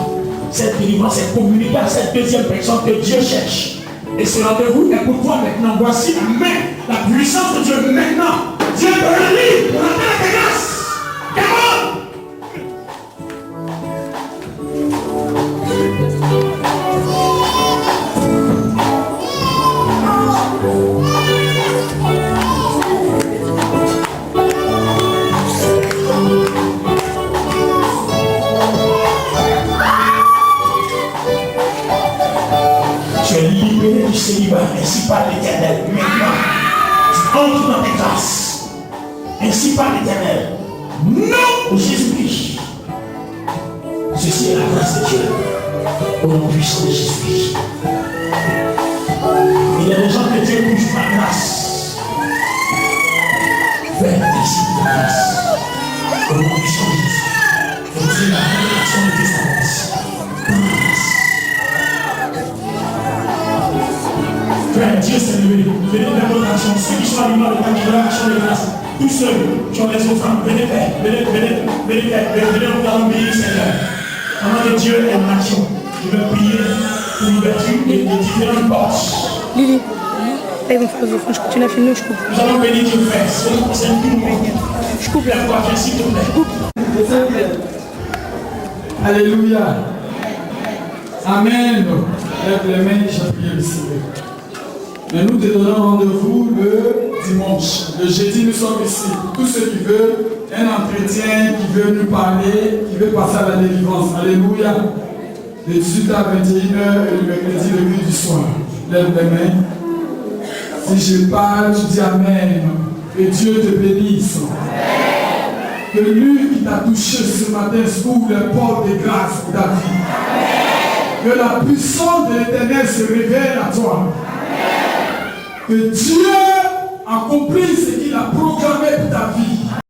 cette délivrance est communiquée à cette deuxième personne que Dieu cherche. Et ce rendez-vous est pour toi maintenant. Voici la main, la puissance de Dieu maintenant. Dieu te relève pour entrer dans tes grâces. Come on! Du célibat, ainsi par l'Éternel. Maintenant, tu entres dans tes grâces. Ainsi par l'Éternel. Non, Jésus-Christ. Ceci est la grâce de Dieu. Au nom puissant de Jésus-Christ. Il y a des gens que Dieu touche par grâce. Fais ainsi ta grâce. Au nom puissant de Jésus. Donc c'est la révélation de sa grâce. Frère, Dieu s'est levé. Venez vers votre action. Ceux qui sont animés de ta action de grâce. Tous ceux qui ont les offrandes, venez faire. Venez, nous allons bénir Seigneur. Pendant que Dieu est en action, je vais prier pour l'ouverture des différentes portes. Lily, là ils vont faire les offrandes. Je continue à filmer, je coupe. Nous allons bénir Dieu, frère. C'est une tout. Je coupe la voix, s'il te plaît. Alléluia. Amen. Lève les mains, j'ai prié le Seigneur. Mais nous te donnons rendez-vous le dimanche. Le jeudi, nous sommes ici. Tous ceux qui veulent un entretien, qui veulent nous parler, qui veulent passer à la délivrance. Alléluia. De 18h à 21h et le mercredi, le culte du soir. Lève les mains. Si je parle, tu dis Amen. Que Dieu te bénisse. Amen. Que lui qui t'a touché ce matin ouvre les portes de grâce pour ta vie. Amen. Que la puissance de l'Éternel se révèle à toi. Amen. Que Dieu